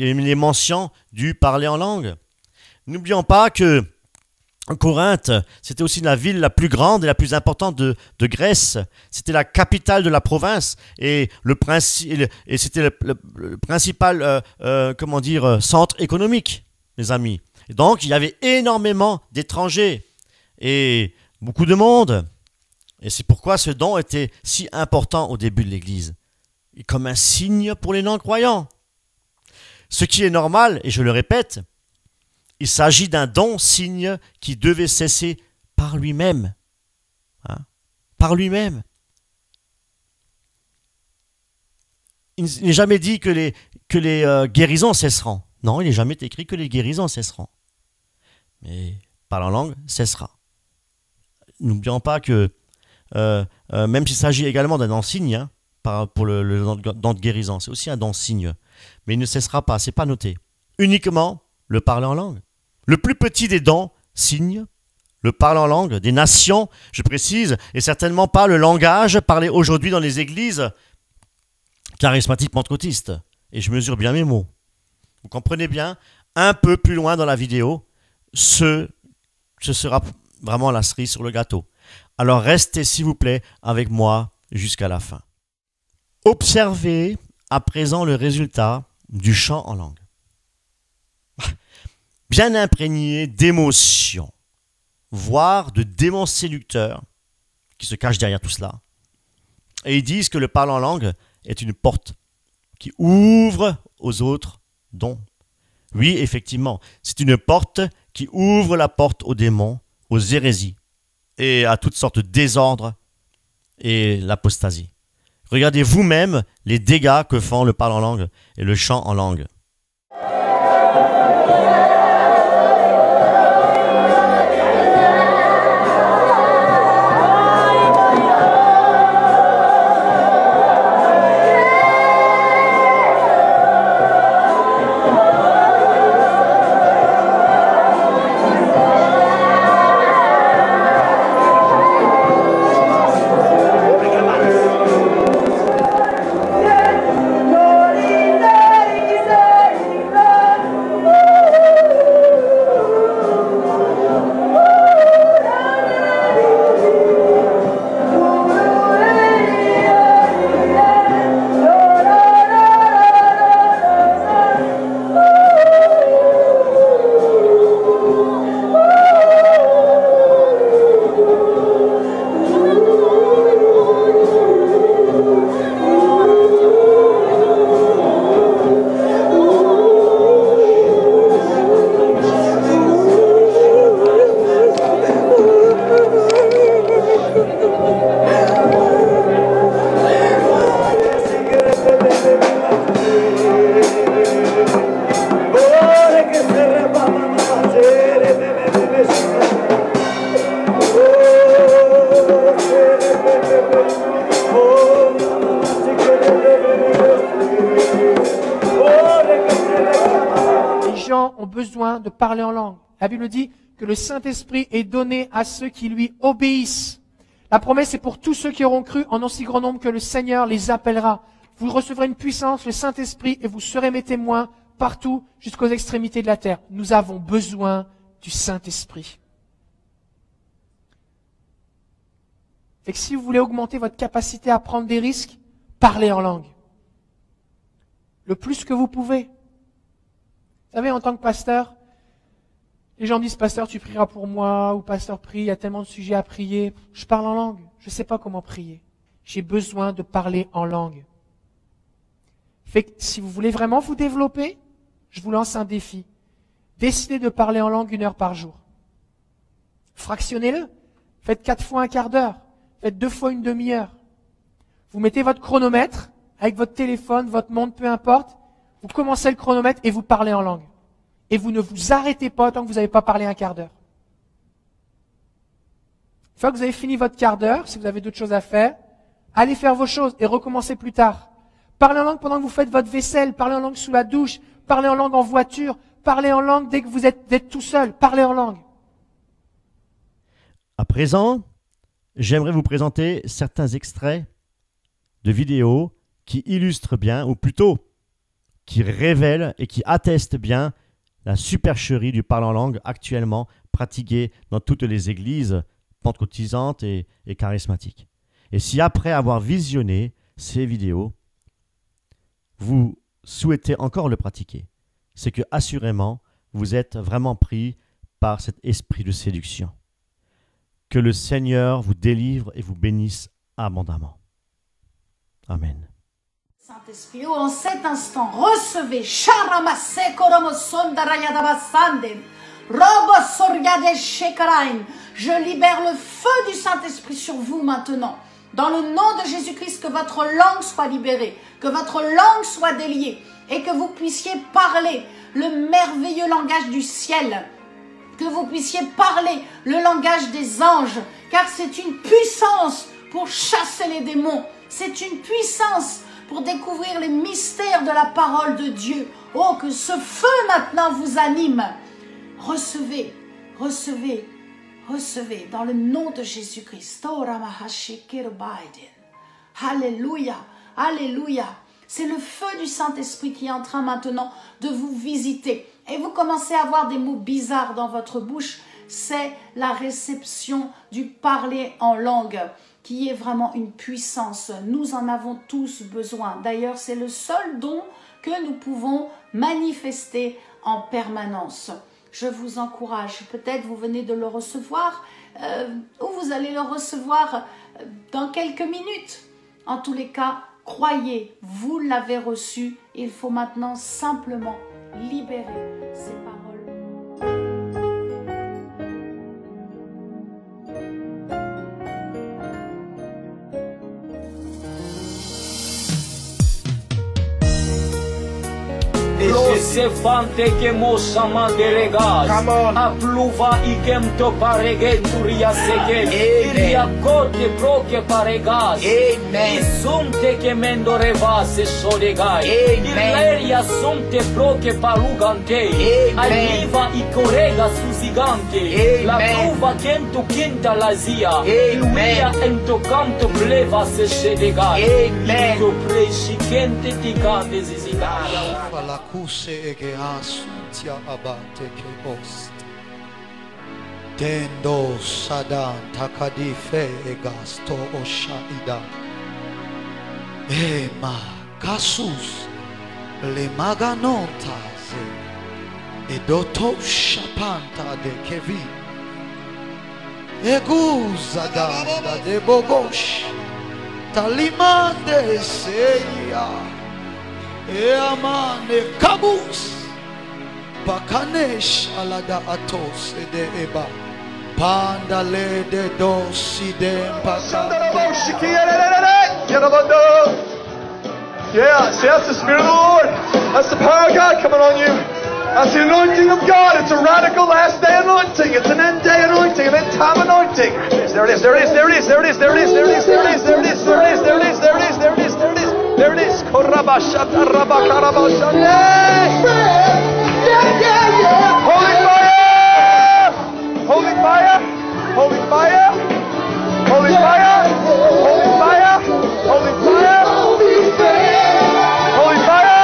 est mention du parler en langue. N'oublions pas que Corinthe, c'était aussi la ville la plus grande et la plus importante de Grèce. C'était la capitale de la province et c'était le principal centre économique, mes amis. Et donc, il y avait énormément d'étrangers et beaucoup de monde. Et c'est pourquoi ce don était si important au début de l'Église. Et comme un signe pour les non-croyants. Ce qui est normal, et je le répète, il s'agit d'un don signe qui devait cesser par lui-même. Hein? Par lui-même. Il n'est jamais dit que les guérisons cesseront. Non, il n'est jamais écrit que les guérisons cesseront. Mais parler en langue cessera. N'oublions pas que même s'il s'agit également d'un don signe, hein, pour le don de guérison, c'est aussi un don signe. Mais il ne cessera pas, c'est pas noté. Uniquement le parler en langue. Le plus petit des dons signes, le parler en langue des nations, je précise, et certainement pas le langage parlé aujourd'hui dans les églises charismatiques pentecôtistes. Et je mesure bien mes mots. Vous comprenez bien, un peu plus loin dans la vidéo, ce sera vraiment la cerise sur le gâteau. Alors restez s'il vous plaît avec moi jusqu'à la fin. Observez à présent le résultat du chant en langue. Bien imprégné d'émotion, voire de démons séducteurs qui se cachent derrière tout cela. Et ils disent que le parler en langue est une porte qui ouvre aux autres dons. Oui, effectivement, c'est une porte qui ouvre la porte aux démons, aux hérésies et à toutes sortes de désordres et l'apostasie. Regardez vous-même les dégâts que font le parler en langue et le chant en langue. De parler en langue. La Bible dit que le Saint-Esprit est donné à ceux qui lui obéissent. La promesse est pour tous ceux qui auront cru en aussi grand nombre que le Seigneur les appellera. Vous recevrez une puissance, le Saint-Esprit, et vous serez mes témoins partout jusqu'aux extrémités de la terre. Nous avons besoin du Saint-Esprit. Fait que si vous voulez augmenter votre capacité à prendre des risques, parlez en langue. le plus que vous pouvez. Vous savez, en tant que pasteur, les gens me disent, pasteur, tu prieras pour moi, ou pasteur, prie, il y a tellement de sujets à prier. Je parle en langue, je ne sais pas comment prier. J'ai besoin de parler en langue. Fait que si vous voulez vraiment vous développer, je vous lance un défi. Décidez de parler en langue 1 heure par jour. Fractionnez-le. Faites 4 fois un quart d'heure. Faites 2 fois une demi-heure. Vous mettez votre chronomètre avec votre téléphone, votre montre, peu importe. Vous commencez le chronomètre et vous parlez en langue. Et vous ne vous arrêtez pas tant que vous n'avez pas parlé un quart d'heure. Une fois que vous avez fini votre quart d'heure, si vous avez d'autres choses à faire, allez faire vos choses et recommencez plus tard. Parlez en langue pendant que vous faites votre vaisselle, parlez en langue sous la douche, parlez en langue en voiture, parlez en langue dès que vous êtes tout seul, parlez en langue. À présent, j'aimerais vous présenter certains extraits de vidéos qui illustrent bien, ou plutôt qui révèlent et qui attestent bien la supercherie du parler en langue actuellement pratiquée dans toutes les églises pentecôtisantes et charismatiques. Et si après avoir visionné ces vidéos, vous souhaitez encore le pratiquer, c'est que assurément, vous êtes vraiment pris par cet esprit de séduction. Que le Seigneur vous délivre et vous bénisse abondamment. Amen. Saint-Esprit, en cet instant, recevez je libère le feu du Saint-Esprit sur vous maintenant. Dans le nom de Jésus-Christ, que votre langue soit libérée, que votre langue soit déliée et que vous puissiez parler le merveilleux langage du ciel, que vous puissiez parler le langage des anges, car c'est une puissance pour chasser les démons, c'est une puissance pour découvrir les mystères de la parole de Dieu. Oh, que ce feu maintenant vous anime. Recevez, recevez, recevez dans le nom de Jésus-Christ. Alléluia, alléluia. C'est le feu du Saint-Esprit qui est en train maintenant de vous visiter. Et vous commencez à avoir des mots bizarres dans votre bouche. C'est la réception du parler en langue qui est vraiment une puissance. Nous en avons tous besoin. D'ailleurs, c'est le seul don que nous pouvons manifester en permanence. Je vous encourage. Peut-être vous venez de le recevoir ou vous allez le recevoir dans quelques minutes. En tous les cas, croyez, vous l'avez reçu. Il faut maintenant simplement libérer ces paroles. Se fante che mossa mandelegas a pluva i kem to paregenturia seke iria kote proke paregas i sumte che mendoreva se solegai iria sumte proke palugante aliva i correga susigante la pluva kento quinta lazia iluia ento canto pleva se sedegai io presi kente ti cante zisigara la cuse che asuntia abate che post tendo sadan takadife e gasto oshaida ma casus le maganontas e doto shapanta de kevi e guza da de bogosh talimande seia e amane kabus pakanesh alada atos de eba pandale de dosi de yeah, see, that's the Spirit of the Lord. That's the power of God coming on you. That's the anointing of God. It's a radical last day anointing. It's an end day anointing, an end time anointing. There it is, there it is, there it is, there it is, there it is, there it is, there it is, there it is, there it is, there it is, there it is, there it is, there it is. There it is. Korabashata rabakarabashata. Holy fire! Holy fire! Holy fire! Holy fire! Holy fire! Holy fire! Holy fire!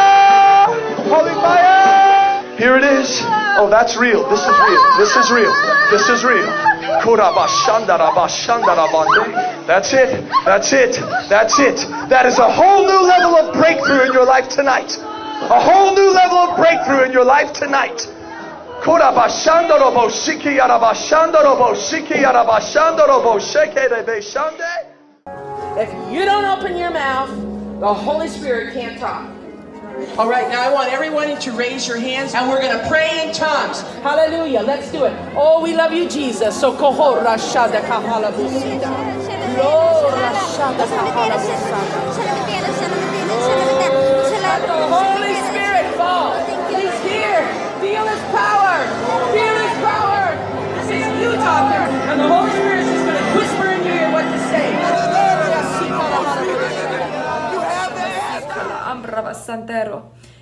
Holy fire! Here it is. Oh, that's real. This is real. This is real. This is real. That's it. That's it. That's it. That is a whole new level of breakthrough in your life tonight. A whole new level of breakthrough in your life tonight. Korabashandorobo shiki yarabashandorobo shiki yarabashandorobo sheke rebe shande. If you don't open your mouth, the Holy Spirit can't talk. All right, now I want everyone to raise your hands and we're going to pray in tongues. Hallelujah. Let's do it. Oh, we love you, Jesus. So koho rashada kahala busida. Lo rashada kahala busida. Let the Holy Spirit fall. He's here. Feel His power. Feel His power. This is you talking, and the Holy Spirit is just going to whisper in your ear what to say. Ambrava Santero,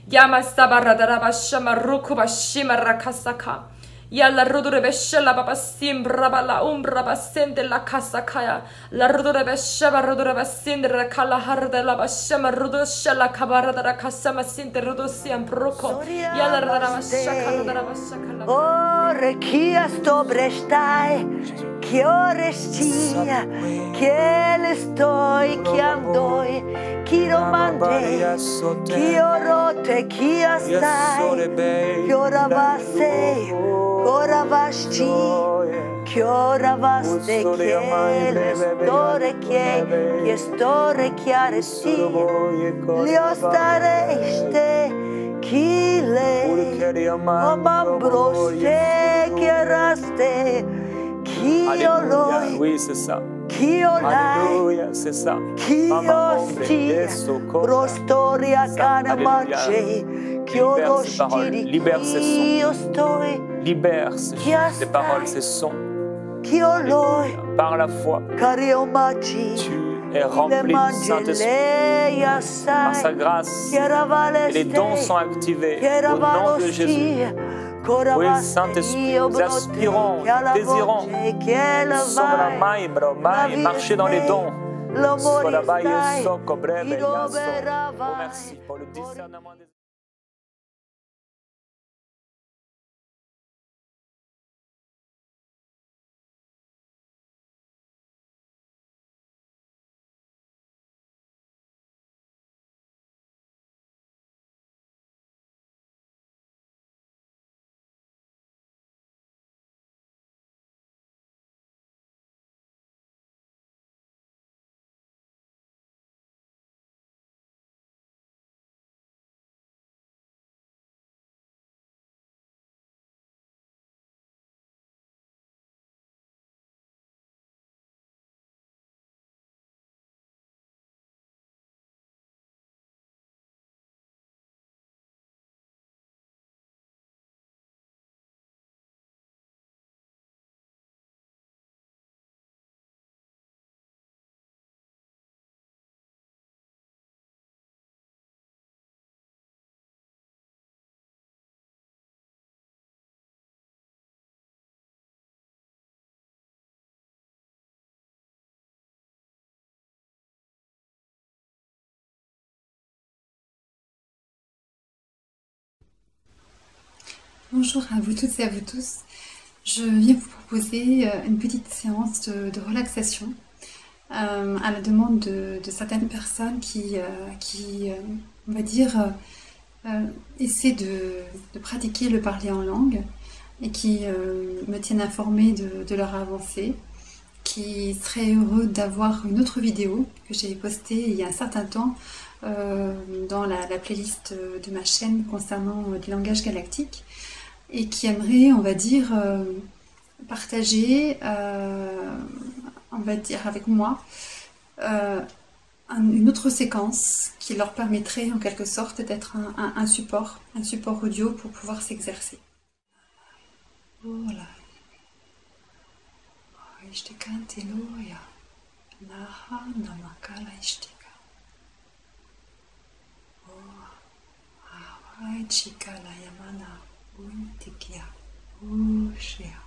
Yama Sabarra Darabashama Rukuba Shima Rakasaka, Yalla Rudurebesha la Babasim Brabala Umbra Basende la Casacaya, La Rudurebeshaba Rudurabasindra Kala Harda la Bashama Rudusha la Cabara da Casama Sinte Rudusiam Bruco, Yalla Radabashaka Radabashaka. Oh, Rekia sto brestai, che ore stia, che le stoi, che andoi, chi romande, chi orote, chi astai, che ora vaste, ora vasti, che ora vaste, che le store, che store, chiare si, li ostareste, chi le, o mambroste, che raste, Alléluia, oui, c'est ça. Alléluia, c'est ça. Alléluia. Libère ces paroles, libère ces sons. Libère ces paroles, ces sons. Alléluia. Par la foi, tu es rempli du Saint-Esprit. Par sa grâce, et les dons sont activés au nom de Jésus. Oui, Saint-Esprit, nous aspirons, nous désirons marcher dans les dons. Oh, merci pour le discernement des Bonjour à vous toutes et à vous tous. Je viens vous proposer une petite séance de relaxation à la demande de certaines personnes qui on va dire, essaient de pratiquer le parler en langue et qui me tiennent informée de leur avancée, qui seraient heureux d'avoir une autre vidéo que j'ai postée il y a un certain temps dans la playlist de ma chaîne concernant les langages galactiques, et qui aimeraient, on va dire, partager, on va dire avec moi, une autre séquence qui leur permettrait en quelque sorte d'être un support audio pour pouvoir s'exercer. Voilà. Untikia, Ushia.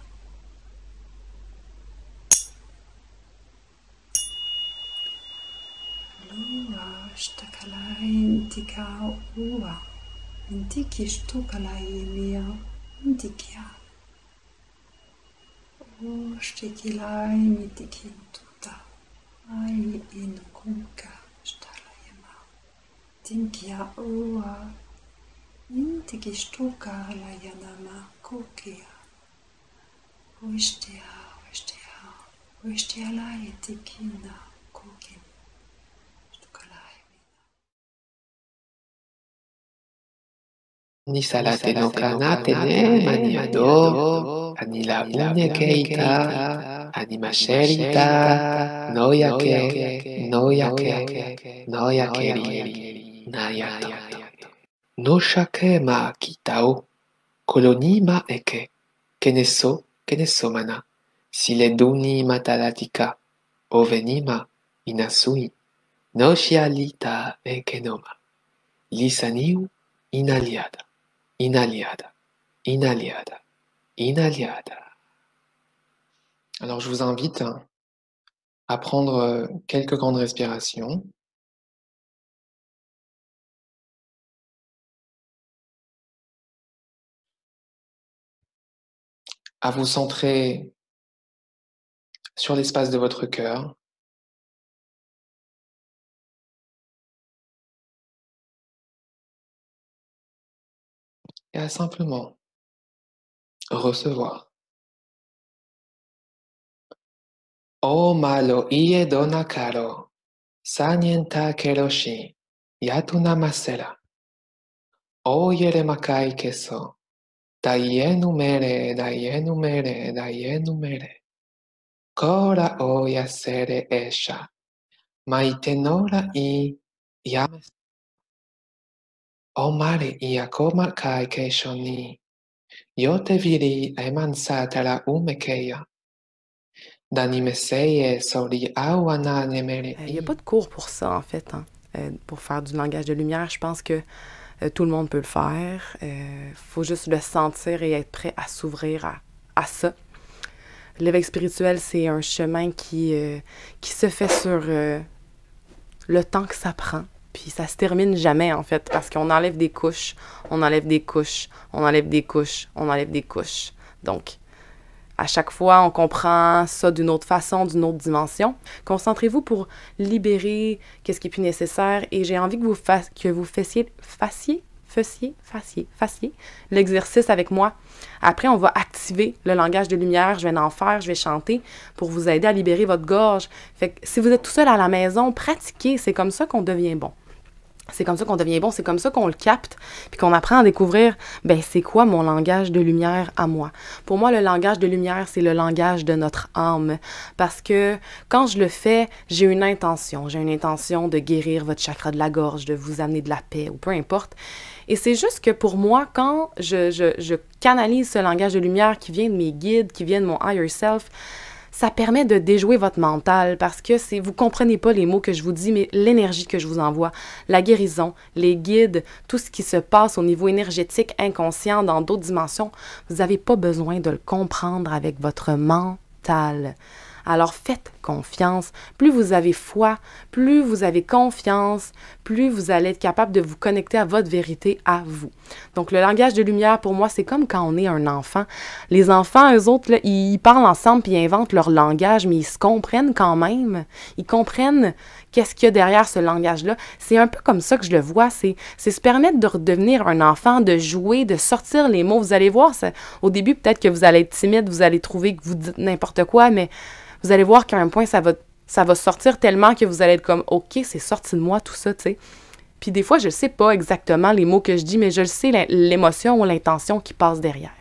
Lua, Shtakalai, Intika, Ua. Intiki, Shtukalai, Mia, Untikia. Ushtikilai, Mitiki, Tuta. Ai, Inukunka, Shtalayama. Tinkia, Ua. Intikishtuka la yanama kokia. Wishtia, wishtia la etikina kokin. Nisalate no kanate ne maniado, anila une keita, animasherita, noyake, noyakeri, nayato. No shake ma kitao, kolonima eke, keneso mana, sileduni matalatika, ovenima, inasui, no shialita ekenoma, lisaniu, inaliada. Inaliada, inaliada, inaliada. Alors je vous invite à prendre quelques grandes respirations. À vous centrer sur l'espace de votre cœur. Et à simplement recevoir. O malo ie dona karo, sanienta keroshi, yatuna masera. O yeremakai keso, daie numere. Kora o yasere esha, maitenora i yames. O mare i akoma kai keishoni, yote viri emansatara umekeya. Danimeseye sori awana nemere. Il n'y a pas de cours pour ça, en fait, hein. Pour faire du langage de lumière. Je pense que tout le monde peut le faire. Faut juste le sentir et être prêt à s'ouvrir à ça. L'éveil spirituel, c'est un chemin qui se fait sur le temps que ça prend. Puis ça se termine jamais, en fait, parce qu'on enlève des couches, on enlève des couches, on enlève des couches, on enlève des couches. Donc, à chaque fois, on comprend ça d'une autre façon, d'une autre dimension. Concentrez-vous pour libérer qu'est-ce qui est plus nécessaire. Et j'ai envie que vous fassiez l'exercice avec moi. Après, on va activer le langage de lumière. Je vais en faire, je vais chanter pour vous aider à libérer votre gorge. Fait que si vous êtes tout seul à la maison, pratiquez. C'est comme ça qu'on devient bon. C'est comme ça qu'on devient bon, c'est comme ça qu'on le capte, puis qu'on apprend à découvrir, ben c'est quoi mon langage de lumière à moi. Pour moi, le langage de lumière, c'est le langage de notre âme, parce que quand je le fais, j'ai une intention de guérir votre chakra de la gorge, de vous amener de la paix, ou peu importe. Et c'est juste que pour moi, quand je canalise ce langage de lumière qui vient de mes guides, qui vient de mon higher self, ça permet de déjouer votre mental parce que vous comprenez pas les mots que je vous dis, mais l'énergie que je vous envoie, la guérison, les guides, tout ce qui se passe au niveau énergétique, inconscient, dans d'autres dimensions, vous n'avez pas besoin de le comprendre avec votre mental. Alors faites confiance. Plus vous avez foi, plus vous avez confiance, plus vous allez être capable de vous connecter à votre vérité, à vous. Donc le langage de lumière, pour moi, c'est comme quand on est un enfant. Les enfants, eux autres, là, ils parlent ensemble puis ils inventent leur langage, mais ils se comprennent quand même. Ils comprennent qu'est-ce qu'il y a derrière ce langage-là. C'est un peu comme ça que je le vois. C'est se permettre de redevenir un enfant, de jouer, de sortir les mots. Vous allez voir, ça, au début, peut-être que vous allez être timide, vous allez trouver que vous dites n'importe quoi, mais vous allez voir qu'à un point, ça va sortir tellement que vous allez être comme « OK, c'est sorti de moi, tout ça, tu sais. » Puis des fois, je ne sais pas exactement les mots que je dis, mais je le sais, l'émotion ou l'intention qui passe derrière.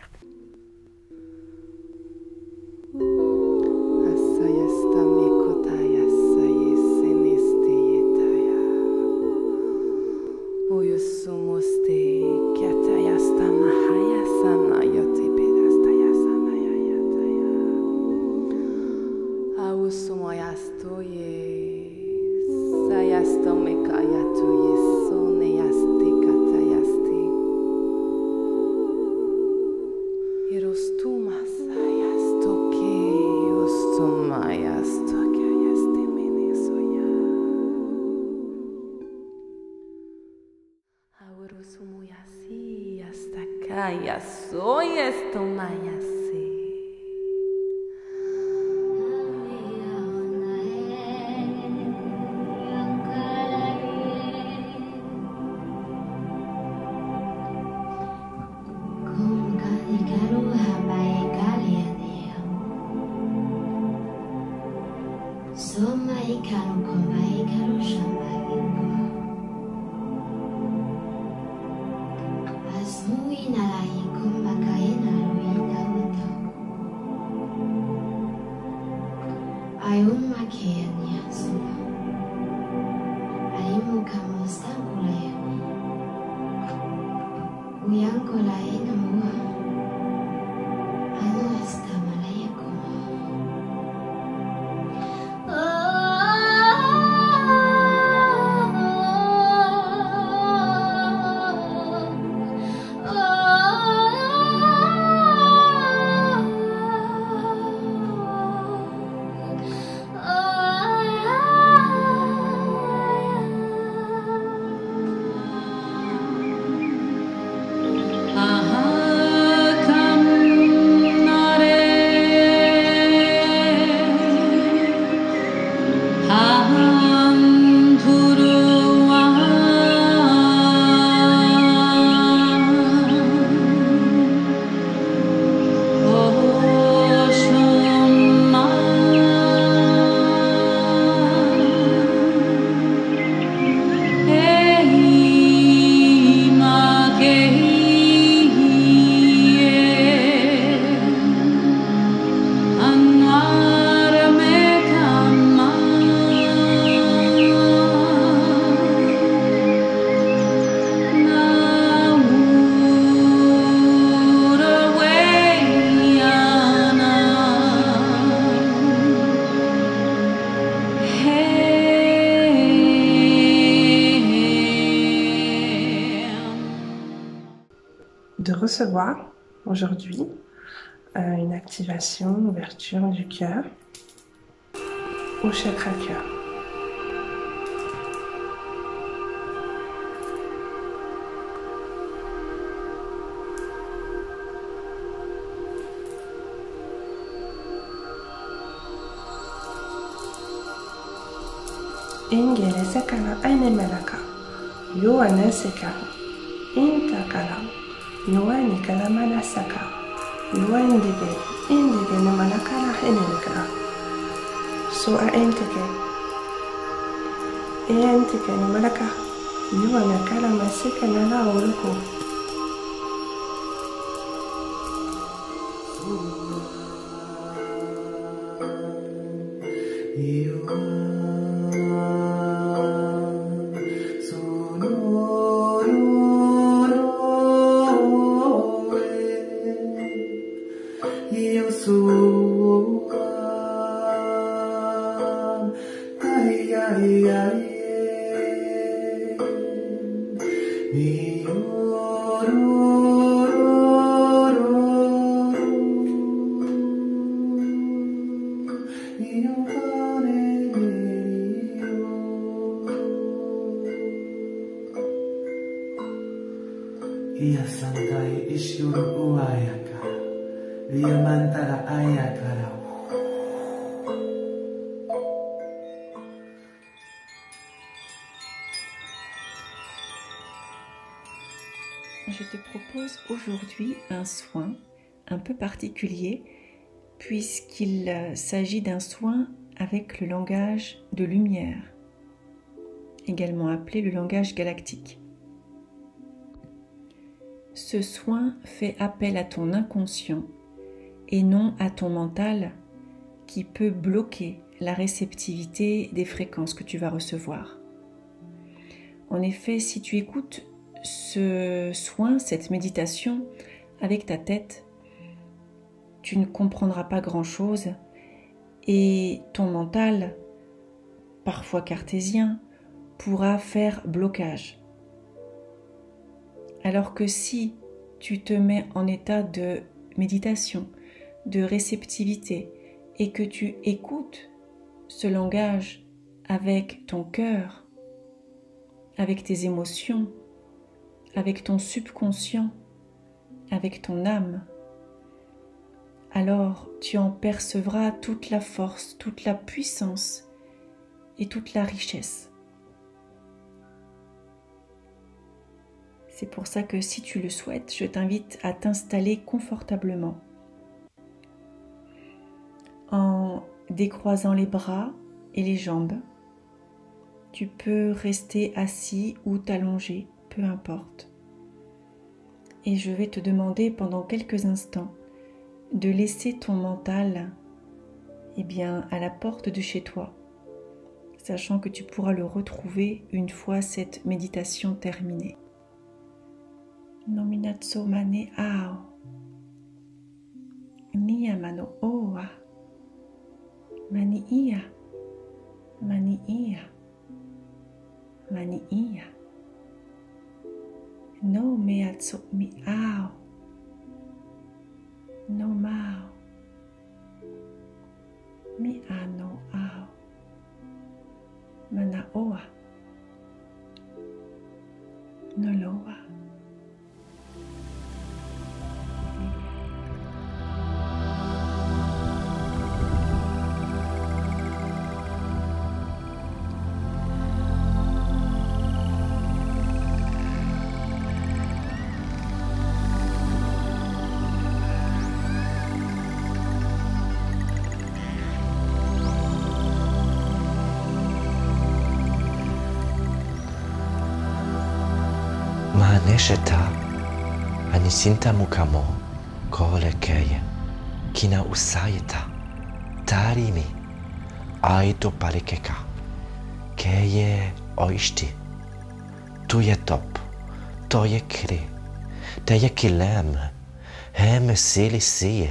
De recevoir aujourd'hui une activation, une ouverture du cœur au chakra cœur. Ingele sekala aine melaka, yoane sekala, intakala. Nuani kalamana saka, nuandege, indege namanakala henelka. So a enteke namalaka, nuana kalamasika nala oluko. Ia sangai ishuru uayaka, ia mantara ayakara. Je te propose aujourd'hui un soin un peu particulier puisqu'il s'agit d'un soin avec le langage de lumière, également appelé le langage galactique. Ce soin fait appel à ton inconscient et non à ton mental qui peut bloquer la réceptivité des fréquences que tu vas recevoir. En effet, si tu écoutes ce soin, cette méditation avec ta tête, tu ne comprendras pas grand-chose et ton mental, parfois cartésien, pourra faire blocage. Alors que si tu te mets en état de méditation, de réceptivité et que tu écoutes ce langage avec ton cœur, avec tes émotions, avec ton subconscient, avec ton âme, alors tu en percevras toute la force, toute la puissance et toute la richesse. C'est pour ça que si tu le souhaites, je t'invite à t'installer confortablement en décroisant les bras et les jambes. Tu peux rester assis ou t'allonger, peu importe. Et je vais te demander pendant quelques instants de laisser ton mental à la porte de chez toi, sachant que tu pourras le retrouver une fois cette méditation terminée. Nominatso mane ao, nia mano oa, mani ia, mani ia, mani ia. No meatso mi ao, no mao, mi ano ao, mana oa, no loa. Nesheta anisinta mukamo kole keye kina usayeta tarimi aito palikeka keye oishti tuye top toye kri teye kilem hem sili siye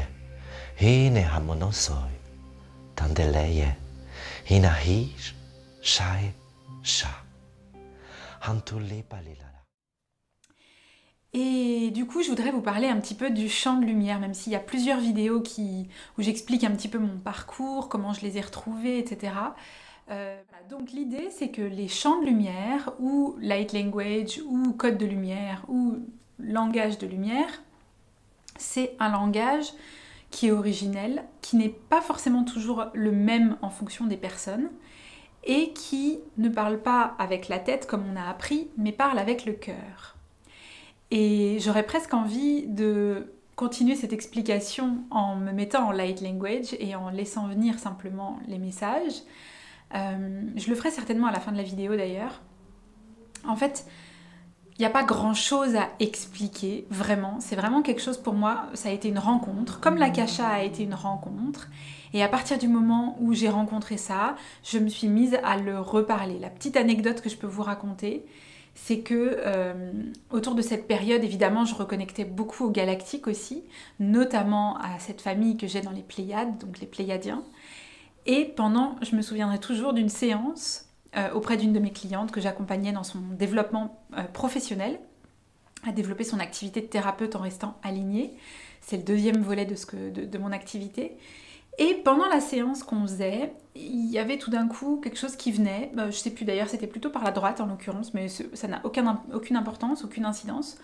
hine hamonosoi tandeleye hina hish shai sha hantuli palila. Et du coup, je voudrais vous parler un petit peu du champ de lumière, même s'il y a plusieurs vidéos où j'explique un petit peu mon parcours, comment je les ai retrouvés, etc. Donc l'idée, c'est que les champs de lumière, ou light language, ou code de lumière, ou langage de lumière, c'est un langage qui est originel, qui n'est pas forcément toujours le même en fonction des personnes, et qui ne parle pas avec la tête comme on a appris, mais parle avec le cœur. Et j'aurais presque envie de continuer cette explication en me mettant en light language et en laissant venir simplement les messages. Je le ferai certainement à la fin de la vidéo d'ailleurs. En fait, il n'y a pas grand chose à expliquer, vraiment. C'est vraiment quelque chose pour moi, ça a été une rencontre, comme l'Akasha a été une rencontre. Et à partir du moment où j'ai rencontré ça, je me suis mise à le reparler. La petite anecdote que je peux vous raconter, c'est que autour de cette période, évidemment, je reconnectais beaucoup aux galactiques aussi, notamment à cette famille que j'ai dans les Pléiades, donc les Pléiadiens. Et je me souviendrai toujours d'une séance auprès d'une de mes clientes que j'accompagnais dans son développement professionnel, à développer son activité de thérapeute en restant alignée. C'est le deuxième volet de mon activité. Et pendant la séance qu'on faisait, il y avait tout d'un coup quelque chose qui venait, je sais plus d'ailleurs, c'était plutôt par la droite en l'occurrence, mais ça n'a aucune importance, aucune incidence.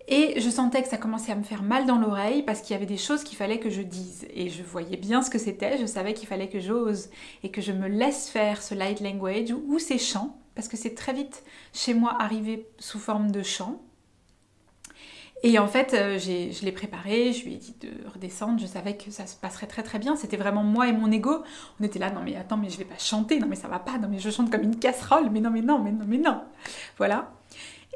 Et je sentais que ça commençait à me faire mal dans l'oreille parce qu'il y avait des choses qu'il fallait que je dise. Et je voyais bien ce que c'était, je savais qu'il fallait que j'ose et que je me laisse faire ce light language ou ces chants, parce que c'est très vite chez moi arrivé sous forme de chants. Et en fait, je l'ai préparé, je lui ai dit de redescendre, je savais que ça se passerait très très bien, c'était vraiment moi et mon ego. On était là, non mais attends, mais je vais pas chanter, non mais ça va pas, non mais je chante comme une casserole, mais non, mais non, mais non, mais non. Voilà.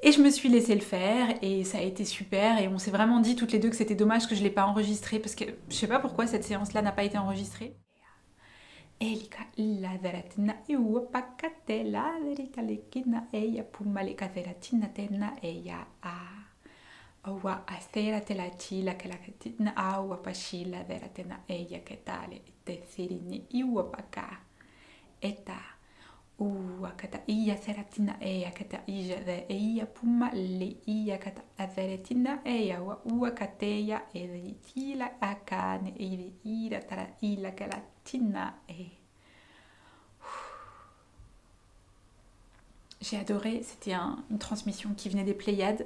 Et je me suis laissé le faire et ça a été super et on s'est vraiment dit toutes les deux que c'était dommage que je l'ai pas enregistré parce que je sais pas pourquoi cette séance-là n'a pas été enregistrée. Owa athera tela tila que la ketina awa pashila vera tena ella que tale te sirini iwa paka eta uwa kata iya seratina ella kata ija de ella puma le iya kata averetina ella wa uwa kateya edi tila akane edi ira tara ila que la tina e. J'ai adoré, c'était une transmission qui venait des Pléiades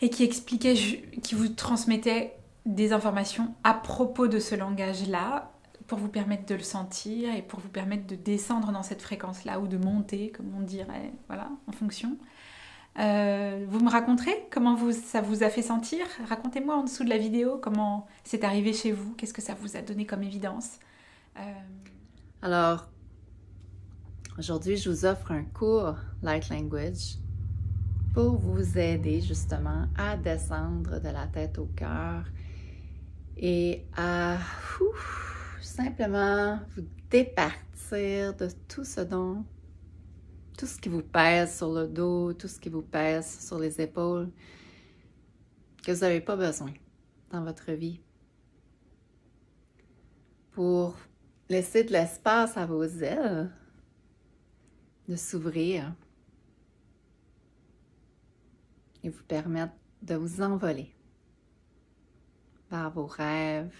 et qui expliquait, qui vous transmettait des informations à propos de ce langage-là pour vous permettre de le sentir et pour vous permettre de descendre dans cette fréquence-là ou de monter, comme on dirait, voilà, en fonction. Vous me raconterez comment ça vous a fait sentir? Racontez-moi en dessous de la vidéo comment c'est arrivé chez vous, qu'est-ce que ça vous a donné comme évidence. Alors, Aujourd'hui, je vous offre un cours Light Language pour vous aider justement à descendre de la tête au cœur et à simplement vous départir de tout ce qui vous pèse sur le dos, tout ce qui vous pèse sur les épaules, que vous n'avez pas besoin dans votre vie. Pour laisser de l'espace à vos ailes de s'ouvrir et vous permettre de vous envoler vers vos rêves,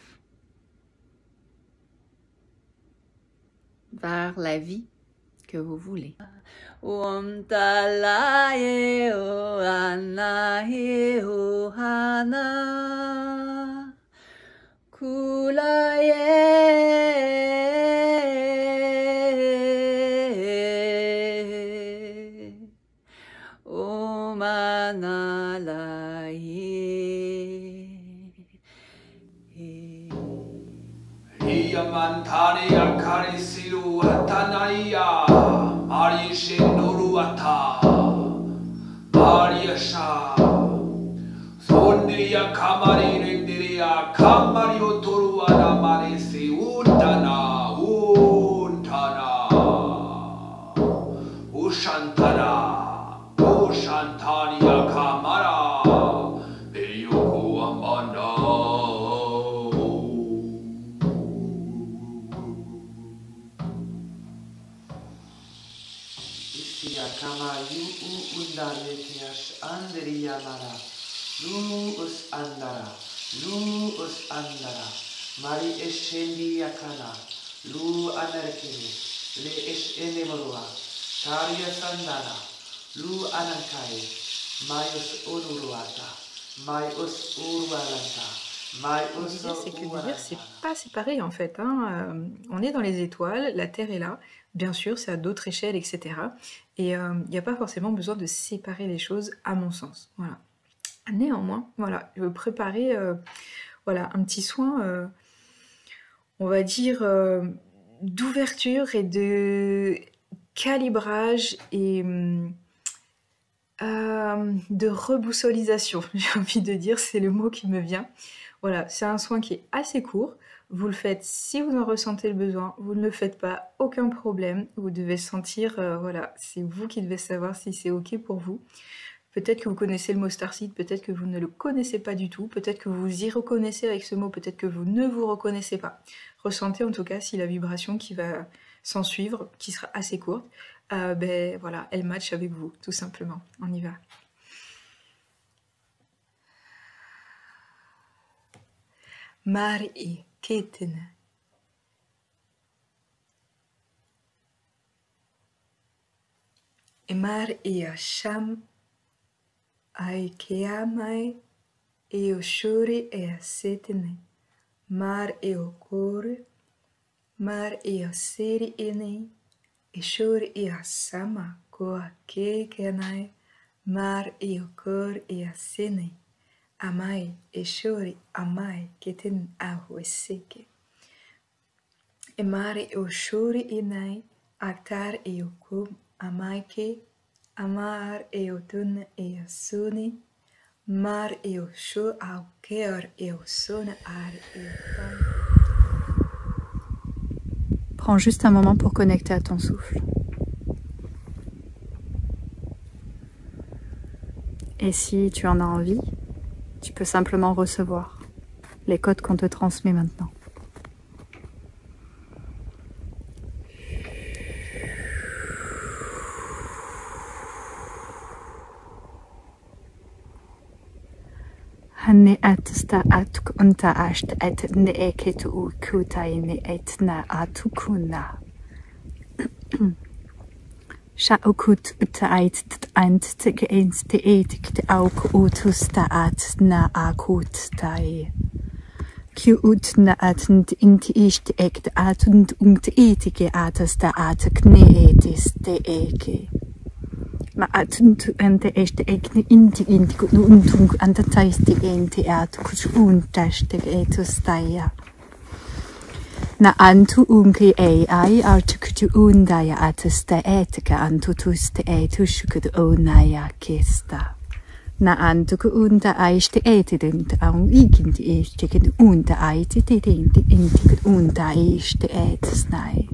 vers la vie que vous voulez. Om talaye o anahe o hana kulaye o manalaye Mantane akari siru atanaya Mari shinuru ata Mari asha Sondiya kamari rendiria Kamari otoru anamare se untana Ushantana Ushantania kamara Beyoko amanda Kama yu undare tiash andriya mara lu us andara mari eshendi yakana lu anarkini le esh enemorua karya sandana lu anankai mayus ururuata mayus urualanta L'idée, c'est que l'univers, c'est pas séparé en fait. On est dans les étoiles, la Terre est là. Bien sûr, c'est à d'autres échelles, etc. Et il n'y a pas forcément besoin de séparer les choses, à mon sens. Voilà. Néanmoins, voilà, je veux préparer voilà, un petit soin, on va dire, d'ouverture et de calibrage et de reboussolisation. J'ai envie de dire, c'est le mot qui me vient. Voilà, c'est un soin qui est assez court. Vous le faites si vous en ressentez le besoin. Vous ne le faites pas, aucun problème. Vous devez sentir, voilà, c'est vous qui devez savoir si c'est OK pour vous. Peut-être que vous connaissez le mot starseed, peut-être que vous ne le connaissez pas du tout, peut-être que vous vous y reconnaissez avec ce mot, peut-être que vous ne vous reconnaissez pas. Ressentez en tout cas si la vibration qui va s'en suivre, qui sera assez courte, ben voilà, elle match avec vous, tout simplement. On y va. Mari ketene. Emar sham ai keamai e o shuri e a setene. Mar e o kore, mar e a seri ene, e shuri e a sama koa ke kenai, mar e o kore e a sene. Amai e shori amai keten ahueseke. E mare o shori inai aktar e o kum amai ke amar e o tun e o suni mar e o shu au kear e o sona ar e o tan. Prends juste un moment pour connecter à ton souffle. Et si tu en as envie, tu peux simplement recevoir les codes qu'on te transmet maintenant. Hanne atsta atuk unta asht et ne eket u kutaine et na atukuna. Shaukut utait ant te eens te etik te auk utus ta at na akut tai. Q ut na atend inti ist ekt atund etike atas ta atak ne etis te eke. Ma atund ante este ekne inti untung anta taisti ente atuk untas te etus taia. Na antu unki ai artukutu undaya atasta etika antutuste etushukud onaya kesta. Na antuku unda aiste etidint aun ikinti estikud unda aitidinti intikud unda aiste etisnai.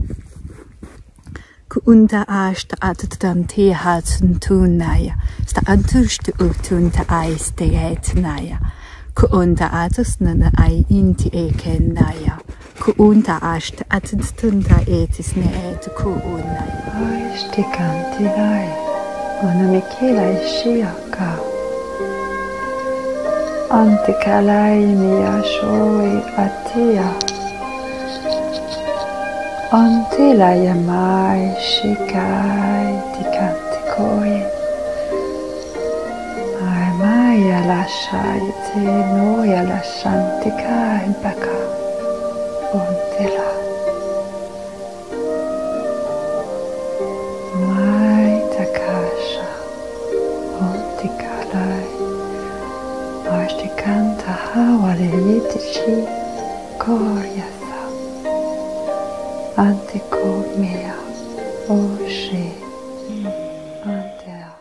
Ku unda asta atatan te hatun tunaya, sta antushtu utunta aiste etnaya. Ku unda atasnana ai inti ekenaya. Ku unda asta atantunda etisne et ku unaya. Aiste kantilai, onamikila ishiaka. Antikalai mia shoi atia. Antila yamai shikai tikantikoye. Ai maya lasciate noia lasciantica impaka. Antila. Mai takasha. Antikalai. Ashtikanta hawale yitishi koryasa. Antiko mea oshe.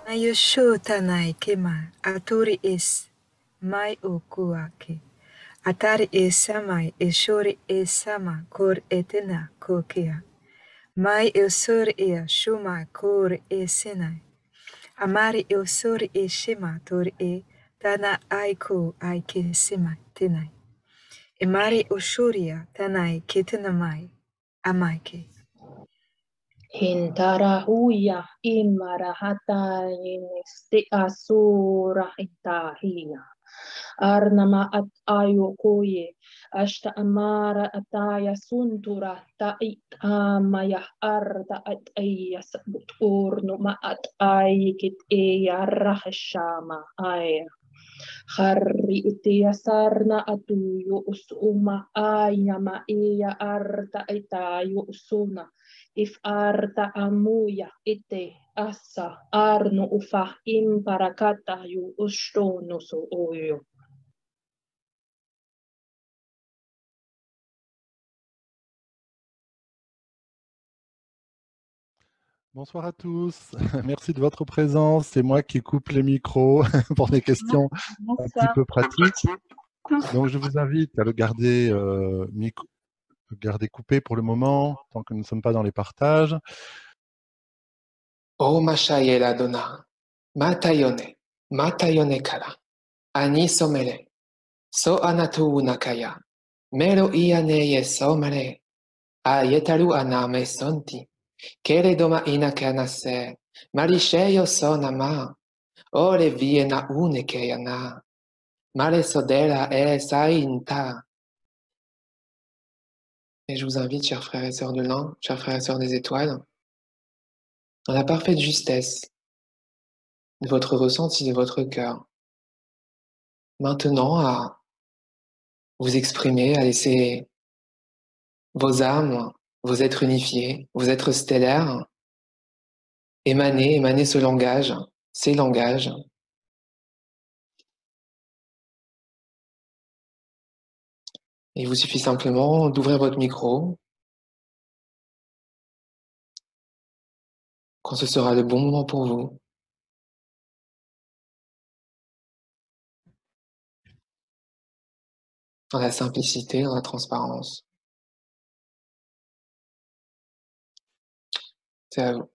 Ayusho tanai kema aturi es mai okuake. Atari esamai eshori esama kor etena kokea. Mai eusori ea shuma kor esenai. Amari eusori eshema tor e tana aiko aike sema tenai. Emari oshoria tanai ketenamai amaike. Hintarahuya imarahata inesti asura itahia. Arnama at ayokoye. Ashta amara ataya suntura ta'it amaya arta at ayas urno ma at ayikit eya rahashama aya. Harri itia sarna atuyo usuma ayama eya arta itayo usuna. If arta amuya ite asa arno ufa imparakata yu ustono so oyo. Bonsoir à tous, merci de votre présence. C'est moi qui coupe les micros pour des questions un petit peu pratiques. Donc je vous invite à le garder, garder coupé pour le moment, tant que nous ne sommes pas dans les partages. O Mashayela Dona, Matayone Kara, Ani Somere, So Anatu Nakaya, Mero Ianeye Somare, Ayetaru Aname Sonti, Kere Doma Inakanase, Marisheyo Sonama, Ore Viena Unekeyana, Mare Sodera e Sainta. Et je vous invite, chers frères et sœurs de l'an, chers frères et sœurs des étoiles, dans la parfaite justesse de votre ressenti, de votre cœur, maintenant à vous exprimer, à laisser vos âmes, vos êtres unifiés, vos êtres stellaires, émaner ce langage, ces langages. Il vous suffit simplement d'ouvrir votre micro quand ce sera le bon moment pour vous. Dans la simplicité, dans la transparence. C'est à vous.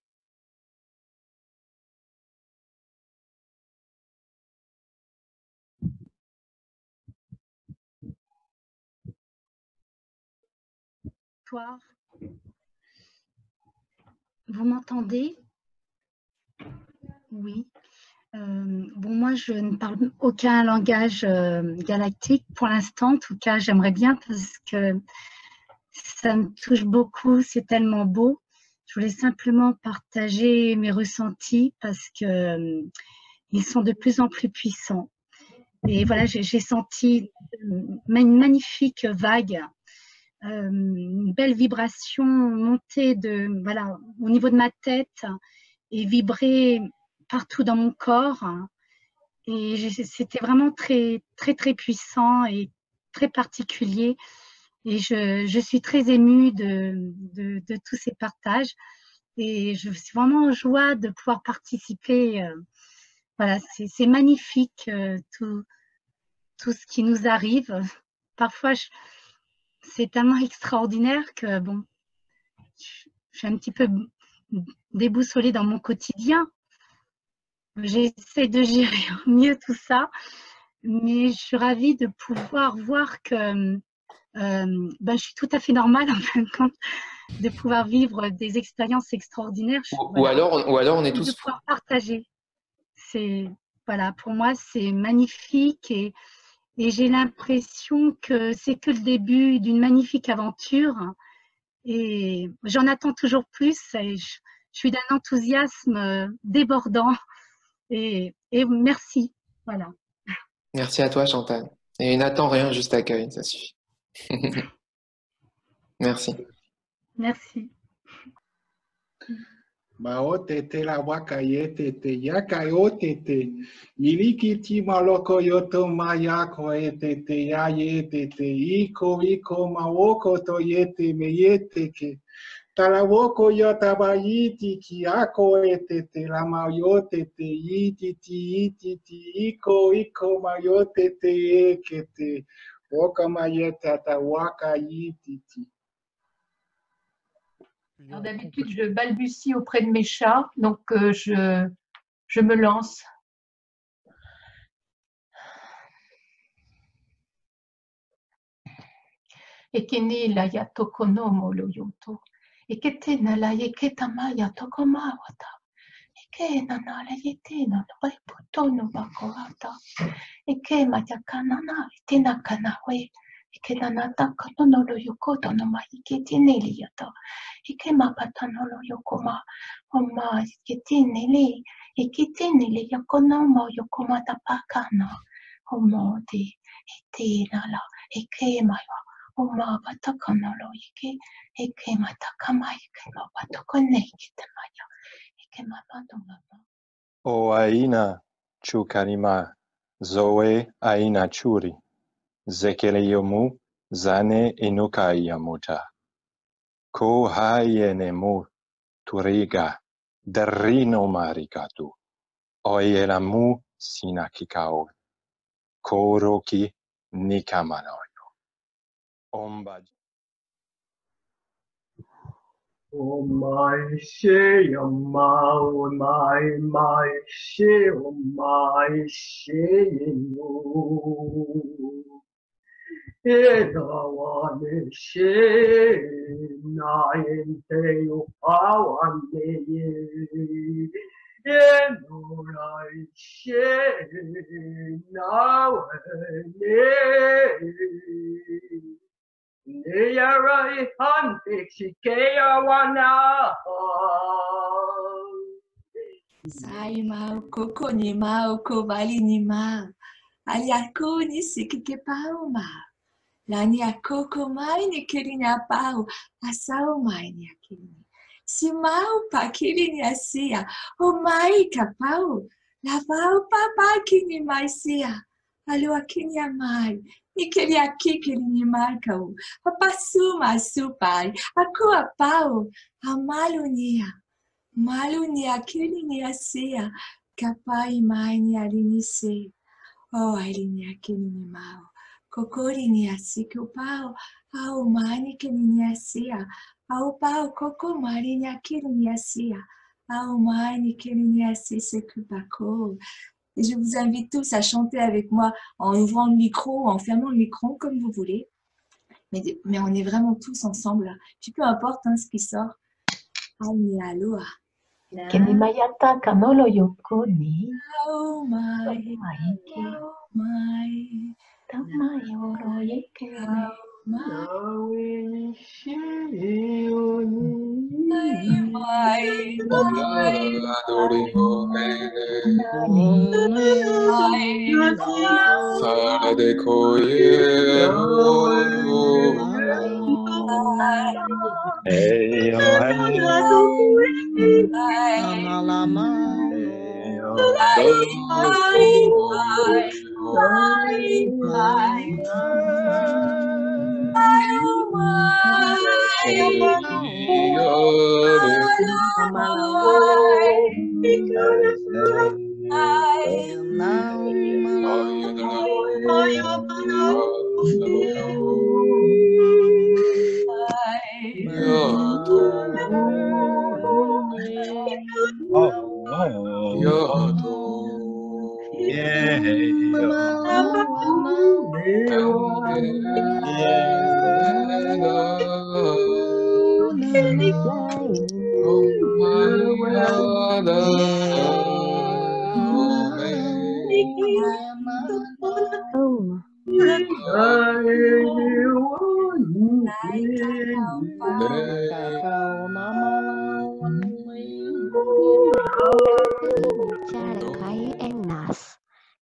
Bonsoir. Vous m'entendez? Oui. Bon, moi, je ne parle aucun langage galactique pour l'instant. En tout cas, j'aimerais bien parce que ça me touche beaucoup. C'est tellement beau. Je voulais simplement partager mes ressentis parce que ils sont de plus en plus puissants. Et voilà, j'ai senti une magnifique vague. Une belle vibration monter voilà, au niveau de ma tête et vibrer partout dans mon corps. Et c'était vraiment très, très, très puissant et très particulier. Et je suis très émue de tous ces partages. Et je suis vraiment en joie de pouvoir participer. Voilà, c'est magnifique tout ce qui nous arrive. Parfois, c'est tellement extraordinaire que bon, je suis un petit peu déboussolée dans mon quotidien. J'essaie de gérer au mieux tout ça, mais je suis ravie de pouvoir voir que je suis tout à fait normale en fin de compte de pouvoir vivre des expériences extraordinaires. Ou alors on est tous... De pouvoir partager. Voilà, pour moi, c'est magnifique et j'ai l'impression que c'est que le début d'une magnifique aventure et j'en attends toujours plus et je suis d'un enthousiasme débordant et merci. Voilà. Merci à toi, Chantal. Et n'attends rien, juste accueille, ça suffit. Merci. Merci. Maotete la wakayetete yakayotete ilikiti maloko yoto mayako etete yayetete iko mawoko toyete meyeteke talawoko yotabayiti kiako etete la mayotete ititi iko mayotete ekete woka mayetata wakayititi. D'habitude, je balbutie auprès de mes chats, donc je me lance. Ekene la ya tokonomo lo yoto. Ekete na la yeketama ya tokomawata. Eke na na la yete na la putono bakoata. Eke majakana na itena kanawe. Ike nanata kanono lo yokoto no ma iketine liyato. Ike mapatano lo yokoma. Oma iketine li. Iketine li yakono mo yokoma tapakano. Omo de ite nala. Ike mayo. Oma patakano lo ike. Ike matakama ike no patakone ikete mayo. Ike mapatoma. O aina chukarima. Zoe aina churi. Zekeleyomu zane inukayamuta. Ko hayenemu turiga derino marikatu. Oyelamu sinakikao. Koroki nikamanoyo. Omba. Oh my she, oh my she, oh my she, Edawane she, naente yo pawane ye, enorai she, nawe ne. Neyarai hante shikeya wana. Sai mau koko ni mau kovali ni mau. Aliako ni sikike pau mau. Lani akoko mai ni kirini apau. Asau mai ni akini. Si mau pa kirini asia. O mai kapau. Lavau papa kini mai sia. Alu akini amai. Nikeli akikeli ni markau. Apasuma supai. Aku apau. Amalunia. Malunia kili ni asia. Kapai mai ni alinise. Oh, alini akili ni mau. Kokori ni asiku pau. Au mani kili ni asia. Au pau koko mari ni akili ni asia. Au mani kili ni asise kupako. Et je vous invite tous à chanter avec moi en ouvrant le micro, en fermant le micro, comme vous voulez. Mais on est vraiment tous ensemble là. Puis peu importe ce qui sort. Ani aloha. Keni mayata kanolo yoko ni. Oh my. Oh my. Tamai oro yeke. Nawe she,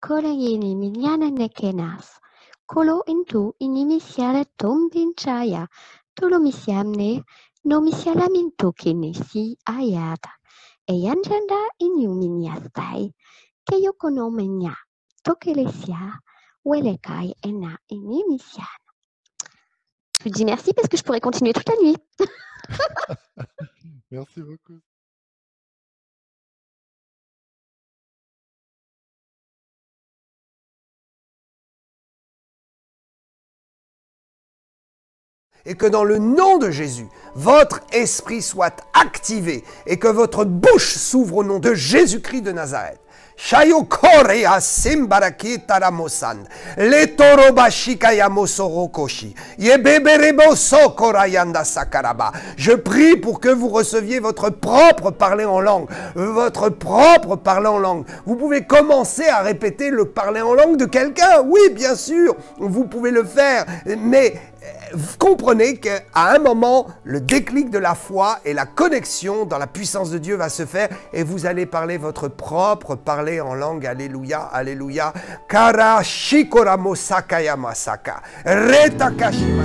Kolegini minyana nekenas, kolo intu inimisiale tombincaya, tolomisiamne, nomisialamintu kinisi ayata, eyanjanda inuminiastai, keyokonomenya, tokelesia, welekai ena inimisiana. Je vous dis merci parce que je pourrais continuer toute la nuit. Merci beaucoup. Et que dans le nom de Jésus, votre esprit soit activé et que votre bouche s'ouvre au nom de Jésus-Christ de Nazareth. Shayo korea simbaraki taramosan. Le torobashika yamosorokoshi. Yebeberebo sokorayanda sakaraba. Je prie pour que vous receviez votre propre parler en langue. Votre propre parler en langue. Vous pouvez commencer à répéter le parler en langue de quelqu'un. Oui, bien sûr, vous pouvez le faire. Mais vous comprenez qu'à un moment, le déclic de la foi et la connexion dans la puissance de Dieu va se faire et vous allez parler votre propre parler en langue. Alléluia, alléluia. Kara shikoramo sakaya masaka. Retakashima.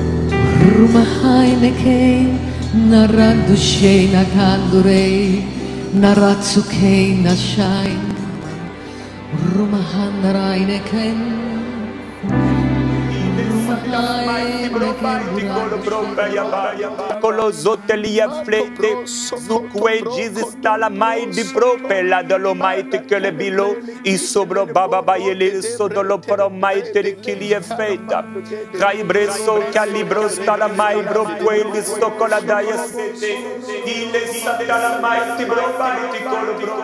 Rumahaineke narandushei nakandurei naratsukei nashai. Rumahanaraineken. Colosotelia flete, zuque Jesus tala mai di propela dello maite che le bilo, i sobro baba baile sodolo pro maite di kilie feita, raibreso calibro stala mai bro quelli socola daia sete, ile satala mai ti bro parti colo bro.